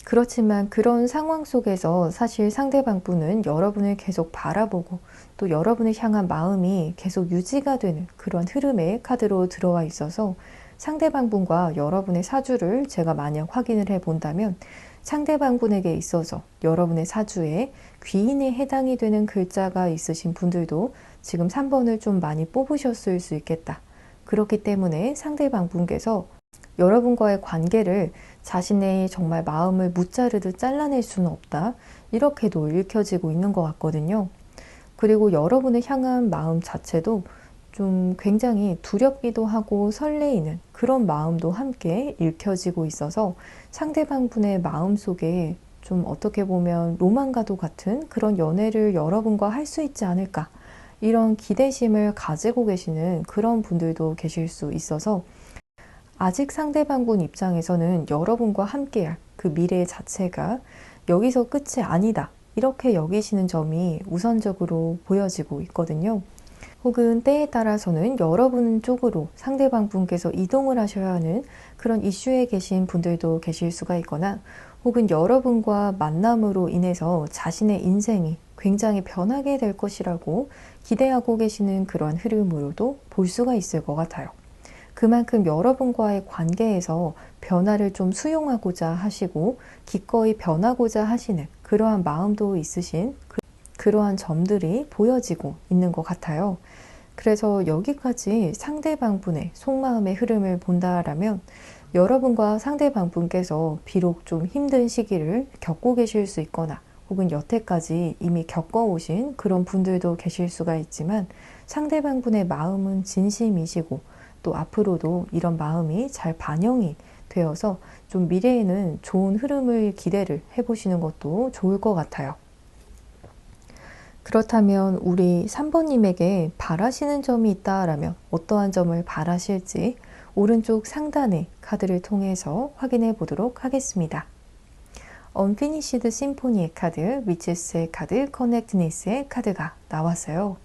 그렇지만 그런 상황 속에서 사실 상대방 분은 여러분을 계속 바라보고 또 여러분을 향한 마음이 계속 유지가 되는 그런 흐름의 카드로 들어와 있어서 상대방 분과 여러분의 사주를 제가 만약 확인을 해 본다면 상대방 분에게 있어서 여러분의 사주에 귀인에 해당이 되는 글자가 있으신 분들도 지금 3번을 좀 많이 뽑으셨을 수 있겠다. 그렇기 때문에 상대방 분께서 여러분과의 관계를 자신의 정말 마음을 무자르듯 잘라낼 수는 없다. 이렇게도 읽혀지고 있는 것 같거든요. 그리고 여러분을 향한 마음 자체도 좀 굉장히 두렵기도 하고 설레이는 그런 마음도 함께 읽혀지고 있어서 상대방 분의 마음 속에 좀 어떻게 보면 로망과도 같은 그런 연애를 여러분과 할 수 있지 않을까. 이런 기대심을 가지고 계시는 그런 분들도 계실 수 있어서 아직 상대방분 입장에서는 여러분과 함께할 그 미래 자체가 여기서 끝이 아니다. 이렇게 여기시는 점이 우선적으로 보여지고 있거든요. 혹은 때에 따라서는 여러분 쪽으로 상대방 분께서 이동을 하셔야 하는 그런 이슈에 계신 분들도 계실 수가 있거나 혹은 여러분과 만남으로 인해서 자신의 인생이 굉장히 변하게 될 것이라고 기대하고 계시는 그런 흐름으로도 볼 수가 있을 것 같아요. 그만큼 여러분과의 관계에서 변화를 좀 수용하고자 하시고 기꺼이 변하고자 하시는 그러한 마음도 있으신 그러한 점들이 보여지고 있는 것 같아요. 그래서 여기까지 상대방 분의 속마음의 흐름을 본다라면 여러분과 상대방 분께서 비록 좀 힘든 시기를 겪고 계실 수 있거나 혹은 여태까지 이미 겪어오신 그런 분들도 계실 수가 있지만 상대방 분의 마음은 진심이시고 또 앞으로도 이런 마음이 잘 반영이 되어서 좀 미래에는 좋은 흐름을 기대를 해보시는 것도 좋을 것 같아요. 그렇다면 우리 3번님에게 바라시는 점이 있다라면 어떠한 점을 바라실지 오른쪽 상단의 카드를 통해서 확인해 보도록 하겠습니다. Unfinished Symphony의 카드, Witches의 카드, Connectedness의 카드가 나왔어요.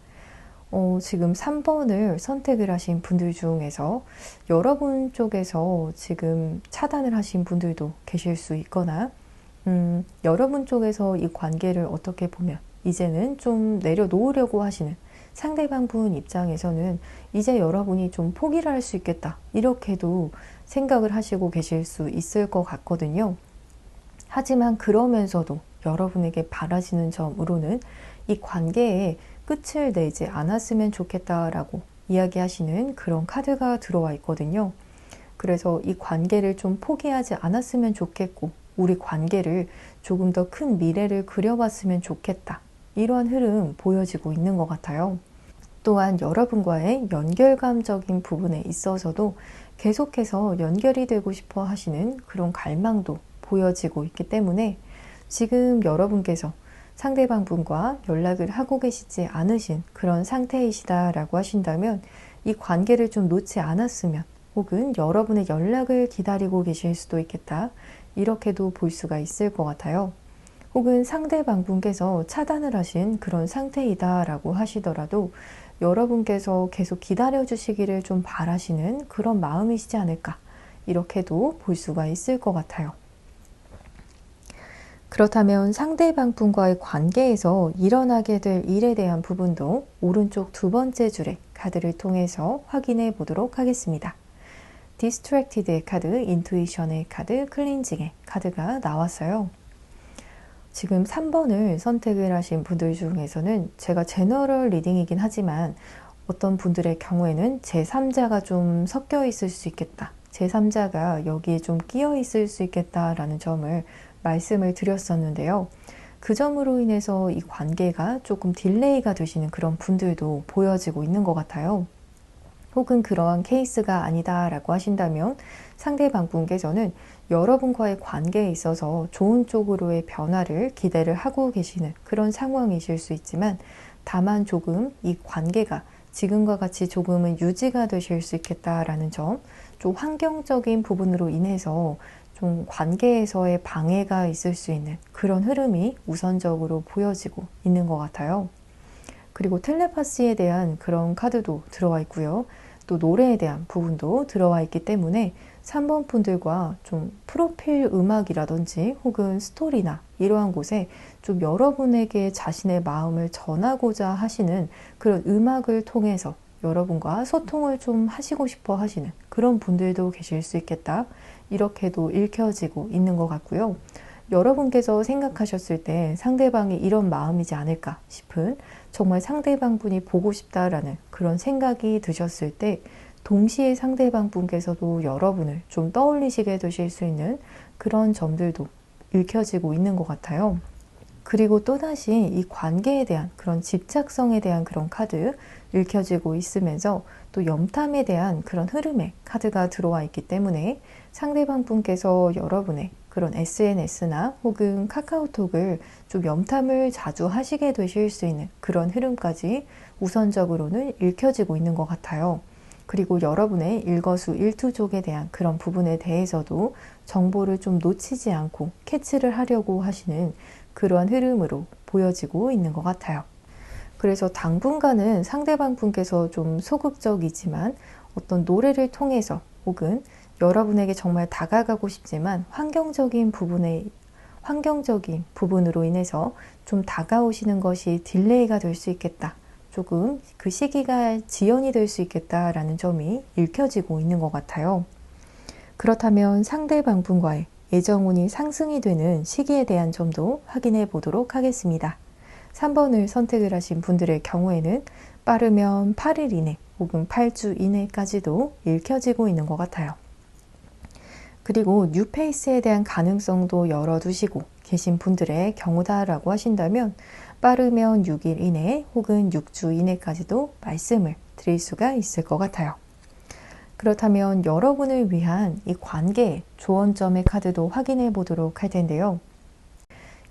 지금 3번을 선택을 하신 분들 중에서 여러분 쪽에서 지금 차단을 하신 분들도 계실 수 있거나 여러분 쪽에서 이 관계를 어떻게 보면 이제는 좀 내려놓으려고 하시는 상대방 분 입장에서는 이제 여러분이 좀 포기를 할 수 있겠다 이렇게도 생각을 하시고 계실 수 있을 것 같거든요. 하지만 그러면서도 여러분에게 바라시는 점으로는 이 관계에 끝을 내지 않았으면 좋겠다라고 이야기하시는 그런 카드가 들어와 있거든요. 그래서 이 관계를 좀 포기하지 않았으면 좋겠고 우리 관계를 조금 더 큰 미래를 그려봤으면 좋겠다. 이러한 흐름 보여지고 있는 것 같아요. 또한 여러분과의 연결감적인 부분에 있어서도 계속해서 연결이 되고 싶어 하시는 그런 갈망도 보여지고 있기 때문에 지금 여러분께서 상대방분과 연락을 하고 계시지 않으신 그런 상태이시다라고 하신다면 이 관계를 좀 놓지 않았으면 혹은 여러분의 연락을 기다리고 계실 수도 있겠다. 이렇게도 볼 수가 있을 것 같아요. 혹은 상대방분께서 차단을 하신 그런 상태이다라고 하시더라도 여러분께서 계속 기다려 주시기를 좀 바라시는 그런 마음이시지 않을까. 이렇게도 볼 수가 있을 것 같아요. 그렇다면 상대방분과의 관계에서 일어나게 될 일에 대한 부분도 오른쪽 두 번째 줄의 카드를 통해서 확인해 보도록 하겠습니다. 디스트랙티드의 카드, 인투이션의 카드, 클린징의 카드가 나왔어요. 지금 3번을 선택을 하신 분들 중에서는 제가 제너럴 리딩이긴 하지만 어떤 분들의 경우에는 제3자가 좀 섞여 있을 수 있겠다. 제3자가 여기에 좀 끼어 있을 수 있겠다라는 점을 말씀을 드렸었는데요. 그 점으로 인해서 이 관계가 조금 딜레이가 되시는 그런 분들도 보여지고 있는 것 같아요. 혹은 그러한 케이스가 아니다라고 하신다면 상대방분께서는 여러분과의 관계에 있어서 좋은 쪽으로의 변화를 기대를 하고 계시는 그런 상황이실 수 있지만 다만 조금 이 관계가 지금과 같이 조금은 유지가 되실 수 있겠다라는 점, 좀 환경적인 부분으로 인해서 좀 관계에서의 방해가 있을 수 있는 그런 흐름이 우선적으로 보여지고 있는 것 같아요. 그리고 텔레파시에 대한 그런 카드도 들어와 있고요. 또 노래에 대한 부분도 들어와 있기 때문에 3번 분들과 좀 프로필 음악이라든지 혹은 스토리나 이러한 곳에 좀 여러분에게 자신의 마음을 전하고자 하시는 그런 음악을 통해서 여러분과 소통을 좀 하시고 싶어 하시는 그런 분들도 계실 수 있겠다. 이렇게도 읽혀지고 있는 것 같고요. 여러분께서 생각하셨을 때 상대방이 이런 마음이지 않을까 싶은 정말 상대방분이 보고 싶다라는 그런 생각이 드셨을 때 동시에 상대방분께서도 여러분을 좀 떠올리시게 되실 수 있는 그런 점들도 읽혀지고 있는 것 같아요. 그리고 또다시 이 관계에 대한 그런 집착성에 대한 그런 카드 읽혀지고 있으면서 또 염탐에 대한 그런 흐름의 카드가 들어와 있기 때문에 상대방 분께서 여러분의 그런 SNS나 혹은 카카오톡을 좀 염탐을 자주 하시게 되실 수 있는 그런 흐름까지 우선적으로는 읽혀지고 있는 것 같아요. 그리고 여러분의 일거수일투족에 대한 그런 부분에 대해서도 정보를 좀 놓치지 않고 캐치를 하려고 하시는 그러한 흐름으로 보여지고 있는 것 같아요. 그래서 당분간은 상대방 분께서 좀 소극적이지만 어떤 노래를 통해서 혹은 여러분에게 정말 다가가고 싶지만 환경적인 부분으로 인해서 좀 다가오시는 것이 딜레이가 될 수 있겠다. 조금 그 시기가 지연이 될 수 있겠다라는 점이 읽혀지고 있는 것 같아요. 그렇다면 상대방 분과의 애정운이 상승이 되는 시기에 대한 점도 확인해 보도록 하겠습니다. 3번을 선택을 하신 분들의 경우에는 빠르면 8일 이내 혹은 8주 이내까지도 읽혀지고 있는 것 같아요. 그리고 뉴페이스에 대한 가능성도 열어두시고 계신 분들의 경우다라고 하신다면 빠르면 6일 이내 혹은 6주 이내까지도 말씀을 드릴 수가 있을 것 같아요. 그렇다면 여러분을 위한 이 관계의 조언점의 카드도 확인해 보도록 할 텐데요.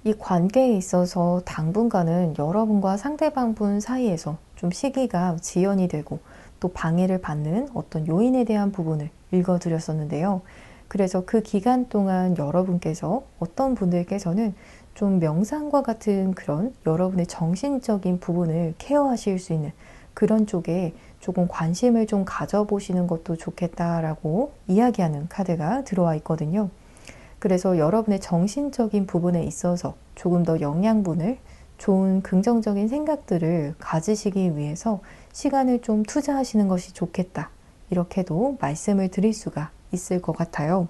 이 관계에 있어서 당분간은 여러분과 상대방분 사이에서 좀 시기가 지연이 되고 또 방해를 받는 어떤 요인에 대한 부분을 읽어드렸었는데요. 그래서 그 기간 동안 여러분께서 어떤 분들께서는 좀 명상과 같은 그런 여러분의 정신적인 부분을 케어하실 수 있는 그런 쪽에 조금 관심을 좀 가져보시는 것도 좋겠다라고 이야기하는 카드가 들어와 있거든요. 그래서 여러분의 정신적인 부분에 있어서 조금 더 영양분을 좋은 긍정적인 생각들을 가지시기 위해서 시간을 좀 투자하시는 것이 좋겠다. 이렇게도 말씀을 드릴 수가 있을 것 같아요.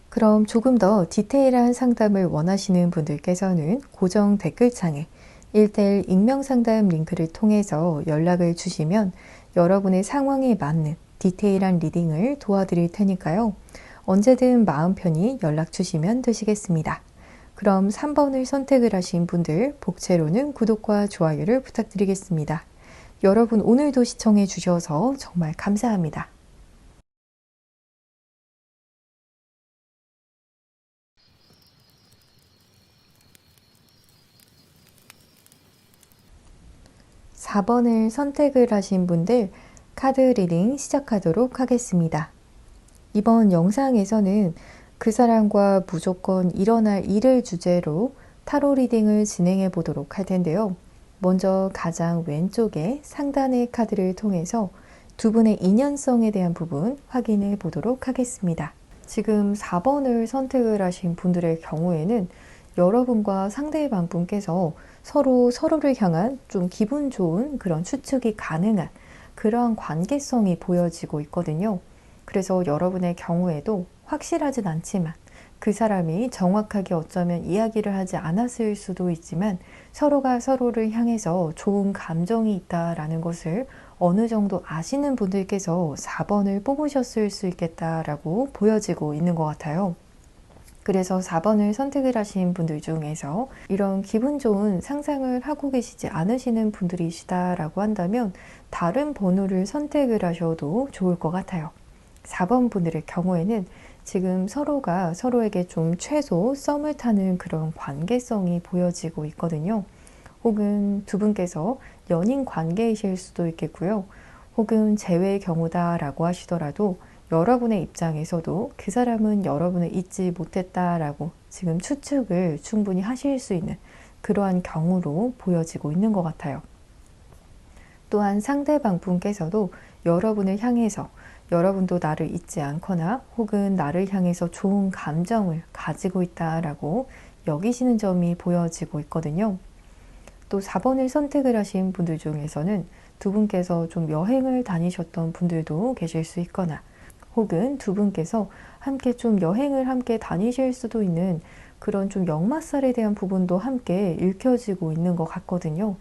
그럼 조금 더 디테일한 상담을 원하시는 분들께서는 고정 댓글창에 1:1 익명상담 링크를 통해서 연락을 주시면 여러분의 상황에 맞는 디테일한 리딩을 도와드릴 테니까요. 언제든 마음 편히 연락 주시면 되시겠습니다. 그럼 3번을 선택을 하신 분들 복채로는 구독과 좋아요를 부탁드리겠습니다. 여러분 오늘도 시청해 주셔서 정말 감사합니다. 4번을 선택을 하신 분들 카드 리딩 시작하도록 하겠습니다. 이번 영상에서는 그 사람과 무조건 일어날 일을 주제로 타로 리딩을 진행해 보도록 할 텐데요. 먼저 가장 왼쪽에 상단의 카드를 통해서 두 분의 인연성에 대한 부분 확인해 보도록 하겠습니다. 지금 4번을 선택을 하신 분들의 경우에는 여러분과 상대방 분께서 서로를 향한 좀 기분 좋은 그런 추측이 가능한 그러한 관계성이 보여지고 있거든요. 그래서 여러분의 경우에도 확실하진 않지만 그 사람이 정확하게 어쩌면 이야기를 하지 않았을 수도 있지만 서로가 서로를 향해서 좋은 감정이 있다라는 것을 어느 정도 아시는 분들께서 4번을 뽑으셨을 수 있겠다라고 보여지고 있는 것 같아요. 그래서 4번을 선택을 하신 분들 중에서 이런 기분 좋은 상상을 하고 계시지 않으시는 분들이시다라고 한다면 다른 번호를 선택을 하셔도 좋을 것 같아요. 4번 분들의 경우에는 지금 서로가 서로에게 좀 최소 썸을 타는 그런 관계성이 보여지고 있거든요. 혹은 두 분께서 연인 관계이실 수도 있겠고요. 혹은 재회의 경우다라고 하시더라도 여러분의 입장에서도 그 사람은 여러분을 잊지 못했다라고 지금 추측을 충분히 하실 수 있는 그러한 경우로 보여지고 있는 것 같아요. 또한 상대방 분께서도 여러분을 향해서 여러분도 나를 잊지 않거나 혹은 나를 향해서 좋은 감정을 가지고 있다라고 여기시는 점이 보여지고 있거든요. 또 4번을 선택을 하신 분들 중에서는 두 분께서 좀 여행을 다니셨던 분들도 계실 수 있거나 혹은 두 분께서 함께 좀 여행을 함께 다니실 수도 있는 그런 좀 역마살에 대한 부분도 함께 읽혀지고 있는 것 같거든요.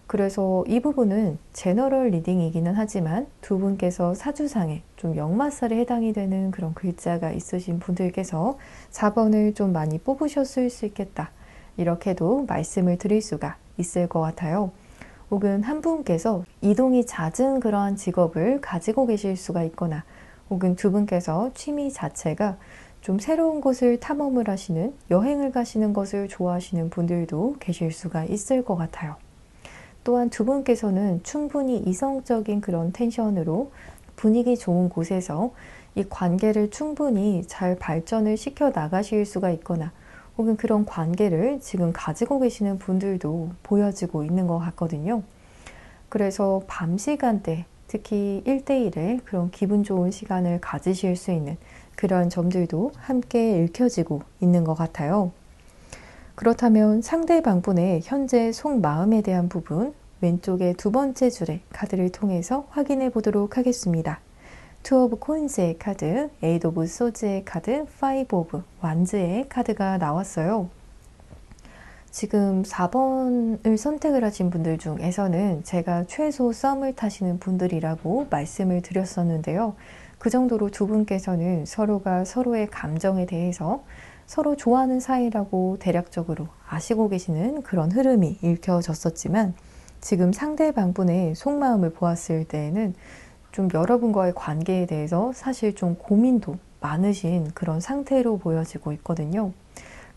그래서 이 부분은 제너럴 리딩이기는 하지만 두 분께서 사주상에 좀 역마살에 해당이 되는 그런 글자가 있으신 분들께서 4번을 좀 많이 뽑으셨을 수 있겠다. 이렇게도 말씀을 드릴 수가 있을 것 같아요. 혹은 한 분께서 이동이 잦은 그러한 직업을 가지고 계실 수가 있거나 혹은 두 분께서 취미 자체가 좀 새로운 곳을 탐험을 하시는 여행을 가시는 것을 좋아하시는 분들도 계실 수가 있을 것 같아요. 또한 두 분께서는 충분히 이성적인 그런 텐션으로 분위기 좋은 곳에서 이 관계를 충분히 잘 발전을 시켜 나가실 수가 있거나 혹은 그런 관계를 지금 가지고 계시는 분들도 보여지고 있는 것 같거든요. 그래서 밤 시간대 특히 1대1의 그런 기분 좋은 시간을 가지실 수 있는 그런 점들도 함께 읽혀지고 있는 것 같아요. 그렇다면 상대방분의 현재 속마음에 대한 부분 왼쪽의 두 번째 줄의 카드를 통해서 확인해 보도록 하겠습니다. 투 오브 코인스의 카드, 에이트 오브 소즈의 카드, 파이브 오브 완즈의 카드가 나왔어요. 지금 4번을 선택을 하신 분들 중에서는 제가 최소 썸을 타시는 분들이라고 말씀을 드렸었는데요. 그 정도로 두 분께서는 서로가 서로의 감정에 대해서 서로 좋아하는 사이라고 대략적으로 아시고 계시는 그런 흐름이 읽혀졌었지만 지금 상대방분의 속마음을 보았을 때에는 좀 여러분과의 관계에 대해서 사실 좀 고민도 많으신 그런 상태로 보여지고 있거든요.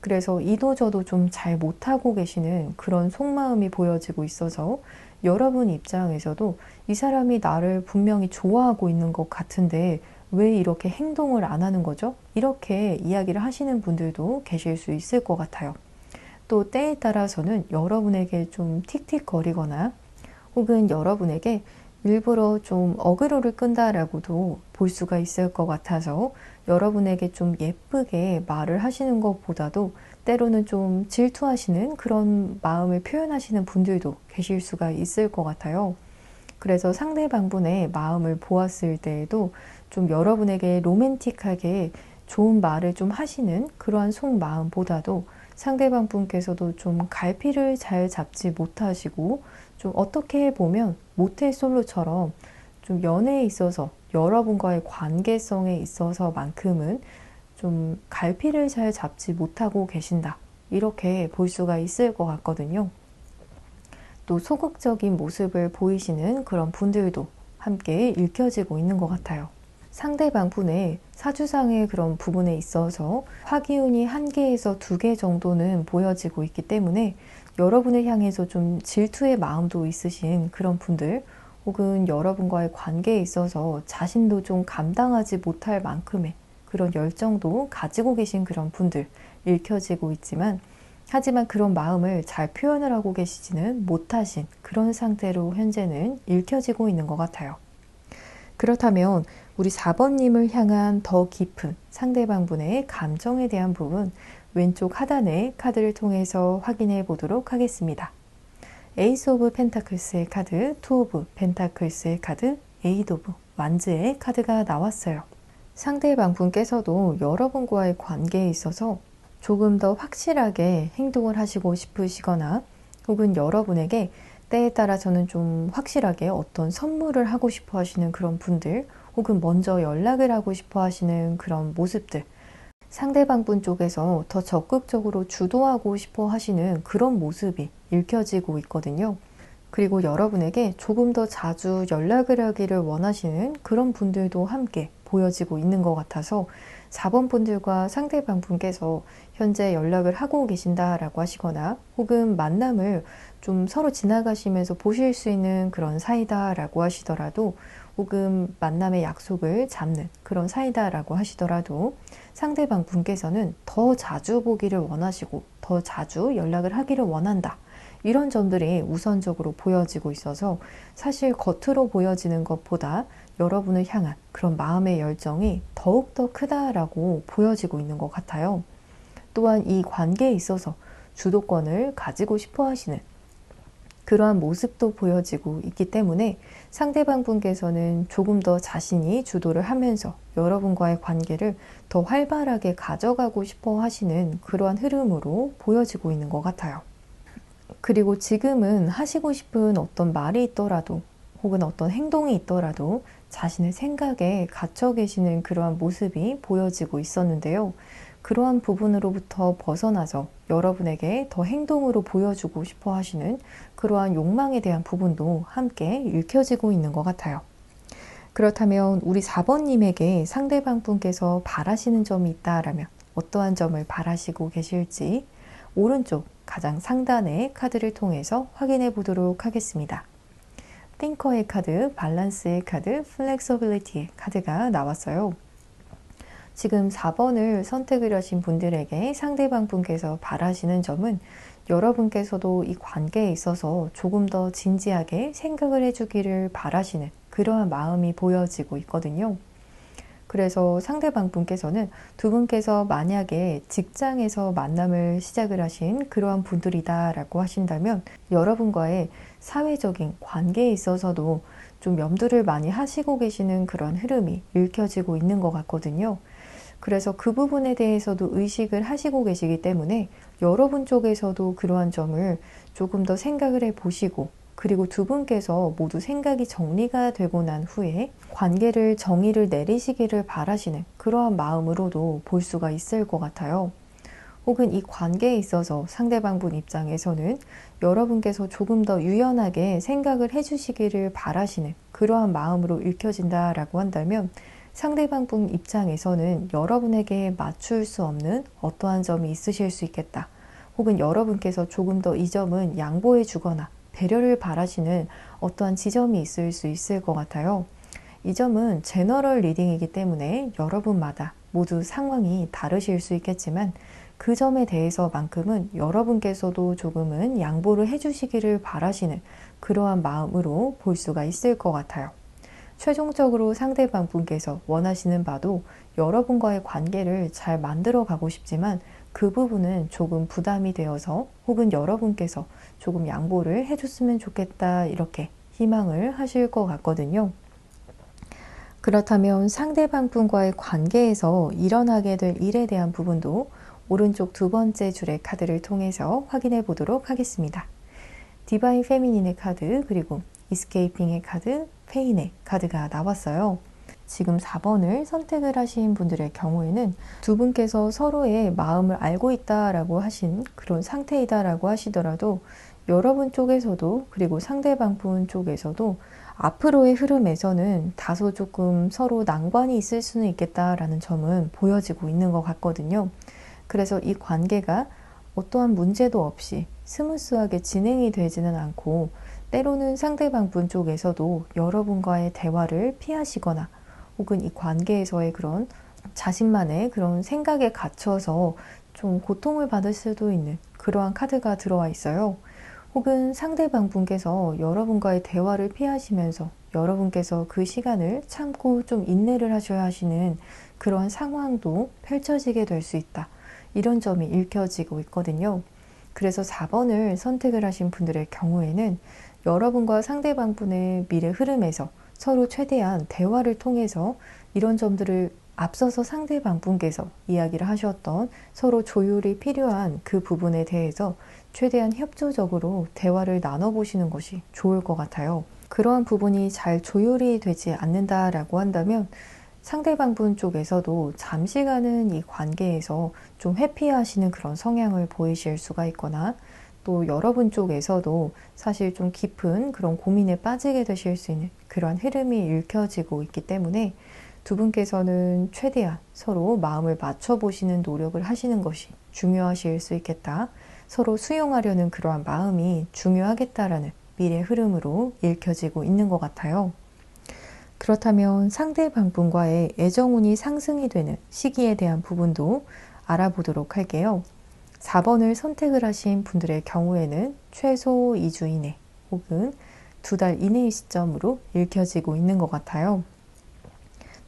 그래서 이도저도 좀 잘 못하고 계시는 그런 속마음이 보여지고 있어서 여러분 입장에서도 이 사람이 나를 분명히 좋아하고 있는 것 같은데 왜 이렇게 행동을 안 하는 거죠? 이렇게 이야기를 하시는 분들도 계실 수 있을 것 같아요. 또 때에 따라서는 여러분에게 좀 틱틱거리거나 혹은 여러분에게 일부러 좀 어그로를 끈다라고도 볼 수가 있을 것 같아서 여러분에게 좀 예쁘게 말을 하시는 것보다도 때로는 좀 질투하시는 그런 마음을 표현하시는 분들도 계실 수가 있을 것 같아요. 그래서 상대방분의 마음을 보았을 때에도 좀 여러분에게 로맨틱하게 좋은 말을 좀 하시는 그러한 속마음보다도 상대방 분께서도 좀 갈피를 잘 잡지 못하시고 좀 어떻게 보면 모태솔로처럼 좀 연애에 있어서 여러분과의 관계성에 있어서만큼은 좀 갈피를 잘 잡지 못하고 계신다. 이렇게 볼 수가 있을 것 같거든요. 또 소극적인 모습을 보이시는 그런 분들도 함께 읽혀지고 있는 것 같아요. 상대방 분의 사주상의 그런 부분에 있어서 화기운이 1개에서 2개 정도는 보여지고 있기 때문에 여러분을 향해서 좀 질투의 마음도 있으신 그런 분들, 혹은 여러분과의 관계에 있어서 자신도 좀 감당하지 못할 만큼의 그런 열정도 가지고 계신 그런 분들 읽혀지고 있지만, 하지만 그런 마음을 잘 표현을 하고 계시지는 못하신 그런 상태로 현재는 읽혀지고 있는 것 같아요. 그렇다면 우리 4번님을 향한 더 깊은 상대방분의 감정에 대한 부분, 왼쪽 하단의 카드를 통해서 확인해 보도록 하겠습니다. 에이스 오브 펜타클스의 카드, 투 오브 펜타클스의 카드, 에이드 오브 완즈의 카드가 나왔어요. 상대방분께서도 여러분과의 관계에 있어서 조금 더 확실하게 행동을 하시고 싶으시거나, 혹은 여러분에게 때에 따라서는 좀 확실하게 어떤 선물을 하고 싶어 하시는 그런 분들, 혹은 먼저 연락을 하고 싶어 하시는 그런 모습들, 상대방분 쪽에서 더 적극적으로 주도하고 싶어 하시는 그런 모습이 읽혀지고 있거든요. 그리고 여러분에게 조금 더 자주 연락을 하기를 원하시는 그런 분들도 함께 보여지고 있는 것 같아서, 4번 분들과 상대방 분께서 현재 연락을 하고 계신다라고 하시거나, 혹은 만남을 좀 서로 지나가시면서 보실 수 있는 그런 사이다라고 하시더라도, 혹은 만남의 약속을 잡는 그런 사이다라고 하시더라도, 상대방 분께서는 더 자주 보기를 원하시고 더 자주 연락을 하기를 원한다, 이런 점들이 우선적으로 보여지고 있어서, 사실 겉으로 보여지는 것보다 여러분을 향한 그런 마음의 열정이 더욱더 크다라고 보여지고 있는 것 같아요. 또한 이 관계에 있어서 주도권을 가지고 싶어 하시는 그러한 모습도 보여지고 있기 때문에, 상대방 분께서는 조금 더 자신이 주도를 하면서 여러분과의 관계를 더 활발하게 가져가고 싶어 하시는 그러한 흐름으로 보여지고 있는 것 같아요. 그리고 지금은 하시고 싶은 어떤 말이 있더라도, 혹은 어떤 행동이 있더라도 자신의 생각에 갇혀 계시는 그러한 모습이 보여지고 있었는데요. 그러한 부분으로부터 벗어나서 여러분에게 더 행동으로 보여주고 싶어 하시는 그러한 욕망에 대한 부분도 함께 읽혀지고 있는 것 같아요. 그렇다면 우리 4번님에게 상대방 분께서 바라시는 점이 있다라면 어떠한 점을 바라시고 계실지, 오른쪽 가장 상단의 카드를 통해서 확인해 보도록 하겠습니다. 띵커의 카드, 밸런스의 카드, 플렉서빌리티의 카드가 나왔어요. 지금 4번을 선택을 하신 분들에게 상대방 분께서 바라시는 점은, 여러분께서도 이 관계에 있어서 조금 더 진지하게 생각을 해주기를 바라시는 그러한 마음이 보여지고 있거든요. 그래서 상대방 분께서는 두 분께서 만약에 직장에서 만남을 시작을 하신 그러한 분들이다 라고 하신다면, 여러분과의 사회적인 관계에 있어서도 좀 염두를 많이 하시고 계시는 그런 흐름이 읽혀지고 있는 것 같거든요. 그래서 그 부분에 대해서도 의식을 하시고 계시기 때문에 여러분 쪽에서도 그러한 점을 조금 더 생각을 해보시고, 그리고 두 분께서 모두 생각이 정리가 되고 난 후에 관계를 정의를 내리시기를 바라시는 그러한 마음으로도 볼 수가 있을 것 같아요. 혹은 이 관계에 있어서 상대방 분 입장에서는 여러분께서 조금 더 유연하게 생각을 해주시기를 바라시는 그러한 마음으로 읽혀진다라고 한다면, 상대방 분 입장에서는 여러분에게 맞출 수 없는 어떠한 점이 있으실 수 있겠다. 혹은 여러분께서 조금 더 이 점은 양보해 주거나 배려를 바라시는 어떠한 지점이 있을 수 있을 것 같아요. 이 점은 제너럴 리딩이기 때문에 여러분마다 모두 상황이 다르실 수 있겠지만, 그 점에 대해서만큼은 여러분께서도 조금은 양보를 해주시기를 바라시는 그러한 마음으로 볼 수가 있을 것 같아요. 최종적으로 상대방 분께서 원하시는 바도 여러분과의 관계를 잘 만들어 가고 싶지만, 그 부분은 조금 부담이 되어서, 혹은 여러분께서 조금 양보를 해줬으면 좋겠다, 이렇게 희망을 하실 것 같거든요. 그렇다면 상대방 분과의 관계에서 일어나게 될 일에 대한 부분도 오른쪽 두 번째 줄의 카드를 통해서 확인해 보도록 하겠습니다. 디바인 페미닌의 카드, 그리고 이스케이핑의 카드, 페인의 카드가 나왔어요. 지금 4번을 선택을 하신 분들의 경우에는 두 분께서 서로의 마음을 알고 있다라고 하신 그런 상태이다라고 하시더라도, 여러분 쪽에서도 그리고 상대방 분 쪽에서도 앞으로의 흐름에서는 다소 조금 서로 난관이 있을 수는 있겠다라는 점은 보여지고 있는 것 같거든요. 그래서 이 관계가 어떠한 문제도 없이 스무스하게 진행이 되지는 않고 때로는 상대방분 쪽에서도 여러분과의 대화를 피하시거나 혹은 이 관계에서의 그런 자신만의 그런 생각에 갇혀서 좀 고통을 받을 수도 있는 그러한 카드가 들어와 있어요. 혹은 상대방 분께서 여러분과의 대화를 피하시면서 여러분께서 그 시간을 참고 좀 인내를 하셔야 하시는 그러한 상황도 펼쳐지게 될 수 있다. 이런 점이 읽혀지고 있거든요. 그래서 4번을 선택을 하신 분들의 경우에는 여러분과 상대방 분의 미래 흐름에서 서로 최대한 대화를 통해서 이런 점들을 앞서서 상대방 분께서 이야기를 하셨던 서로 조율이 필요한 그 부분에 대해서 최대한 협조적으로 대화를 나눠보시는 것이 좋을 것 같아요. 그러한 부분이 잘 조율이 되지 않는다라고 한다면 상대방 분 쪽에서도 잠시간은 이 관계에서 좀 회피하시는 그런 성향을 보이실 수가 있거나 또 여러분 쪽에서도 사실 좀 깊은 그런 고민에 빠지게 되실 수 있는 그러한 흐름이 읽혀지고 있기 때문에 두 분께서는 최대한 서로 마음을 맞춰보시는 노력을 하시는 것이 중요하실 수 있겠다. 서로 수용하려는 그러한 마음이 중요하겠다라는 미래 흐름으로 읽혀지고 있는 것 같아요. 그렇다면 상대방 분과의 애정운이 상승이 되는 시기에 대한 부분도 알아보도록 할게요. 4번을 선택을 하신 분들의 경우에는 최소 2주 이내 혹은 2달 이내의 시점으로 읽혀지고 있는 것 같아요.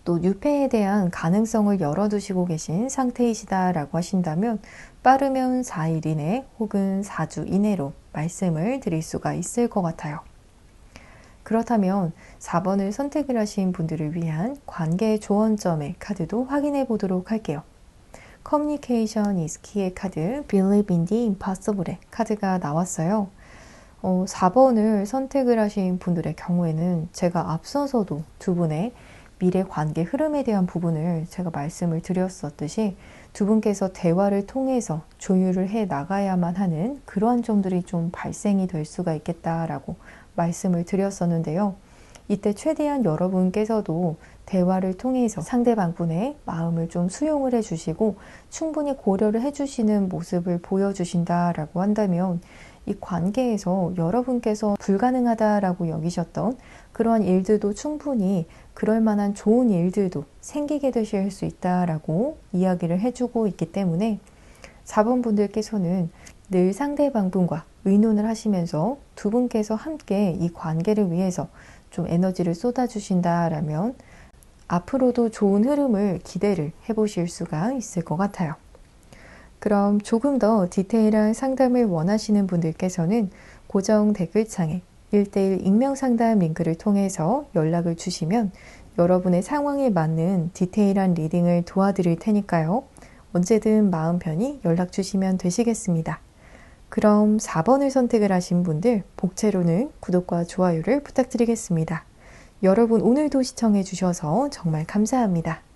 또 유패에 대한 가능성을 열어두시고 계신 상태이시다라고 하신다면 빠르면 4일 이내 혹은 4주 이내로 말씀을 드릴 수가 있을 것 같아요. 그렇다면 4번을 선택을 하신 분들을 위한 관계 조언점의 카드도 확인해 보도록 할게요. Communication is key의 카드, Believe in the Impossible의 카드가 나왔어요. 4번을 선택을 하신 분들의 경우에는 제가 앞서서도 두 분의 미래 관계 흐름에 대한 부분을 제가 말씀을 드렸었듯이 두 분께서 대화를 통해서 조율을 해 나가야만 하는 그러한 점들이 좀 발생이 될 수가 있겠다라고 말씀을 드렸었는데요. 이때 최대한 여러분께서도 대화를 통해서 상대방 분의 마음을 좀 수용을 해주시고 충분히 고려를 해주시는 모습을 보여주신다라고 한다면 이 관계에서 여러분께서 불가능하다라고 여기셨던 그러한 일들도 충분히 그럴 만한 좋은 일들도 생기게 되실 수 있다라고 이야기를 해주고 있기 때문에 4번 분들께서는 늘 상대방 분과 의논을 하시면서 두 분께서 함께 이 관계를 위해서 좀 에너지를 쏟아주신다라면 앞으로도 좋은 흐름을 기대를 해보실 수가 있을 것 같아요. 그럼 조금 더 디테일한 상담을 원하시는 분들께서는 고정 댓글창에 1:1 익명 상담 링크를 통해서 연락을 주시면 여러분의 상황에 맞는 디테일한 리딩을 도와드릴 테니까요. 언제든 마음 편히 연락 주시면 되시겠습니다. 그럼 4번을 선택을 하신 분들 복채로는 구독과 좋아요를 부탁드리겠습니다. 여러분 오늘도 시청해 주셔서 정말 감사합니다.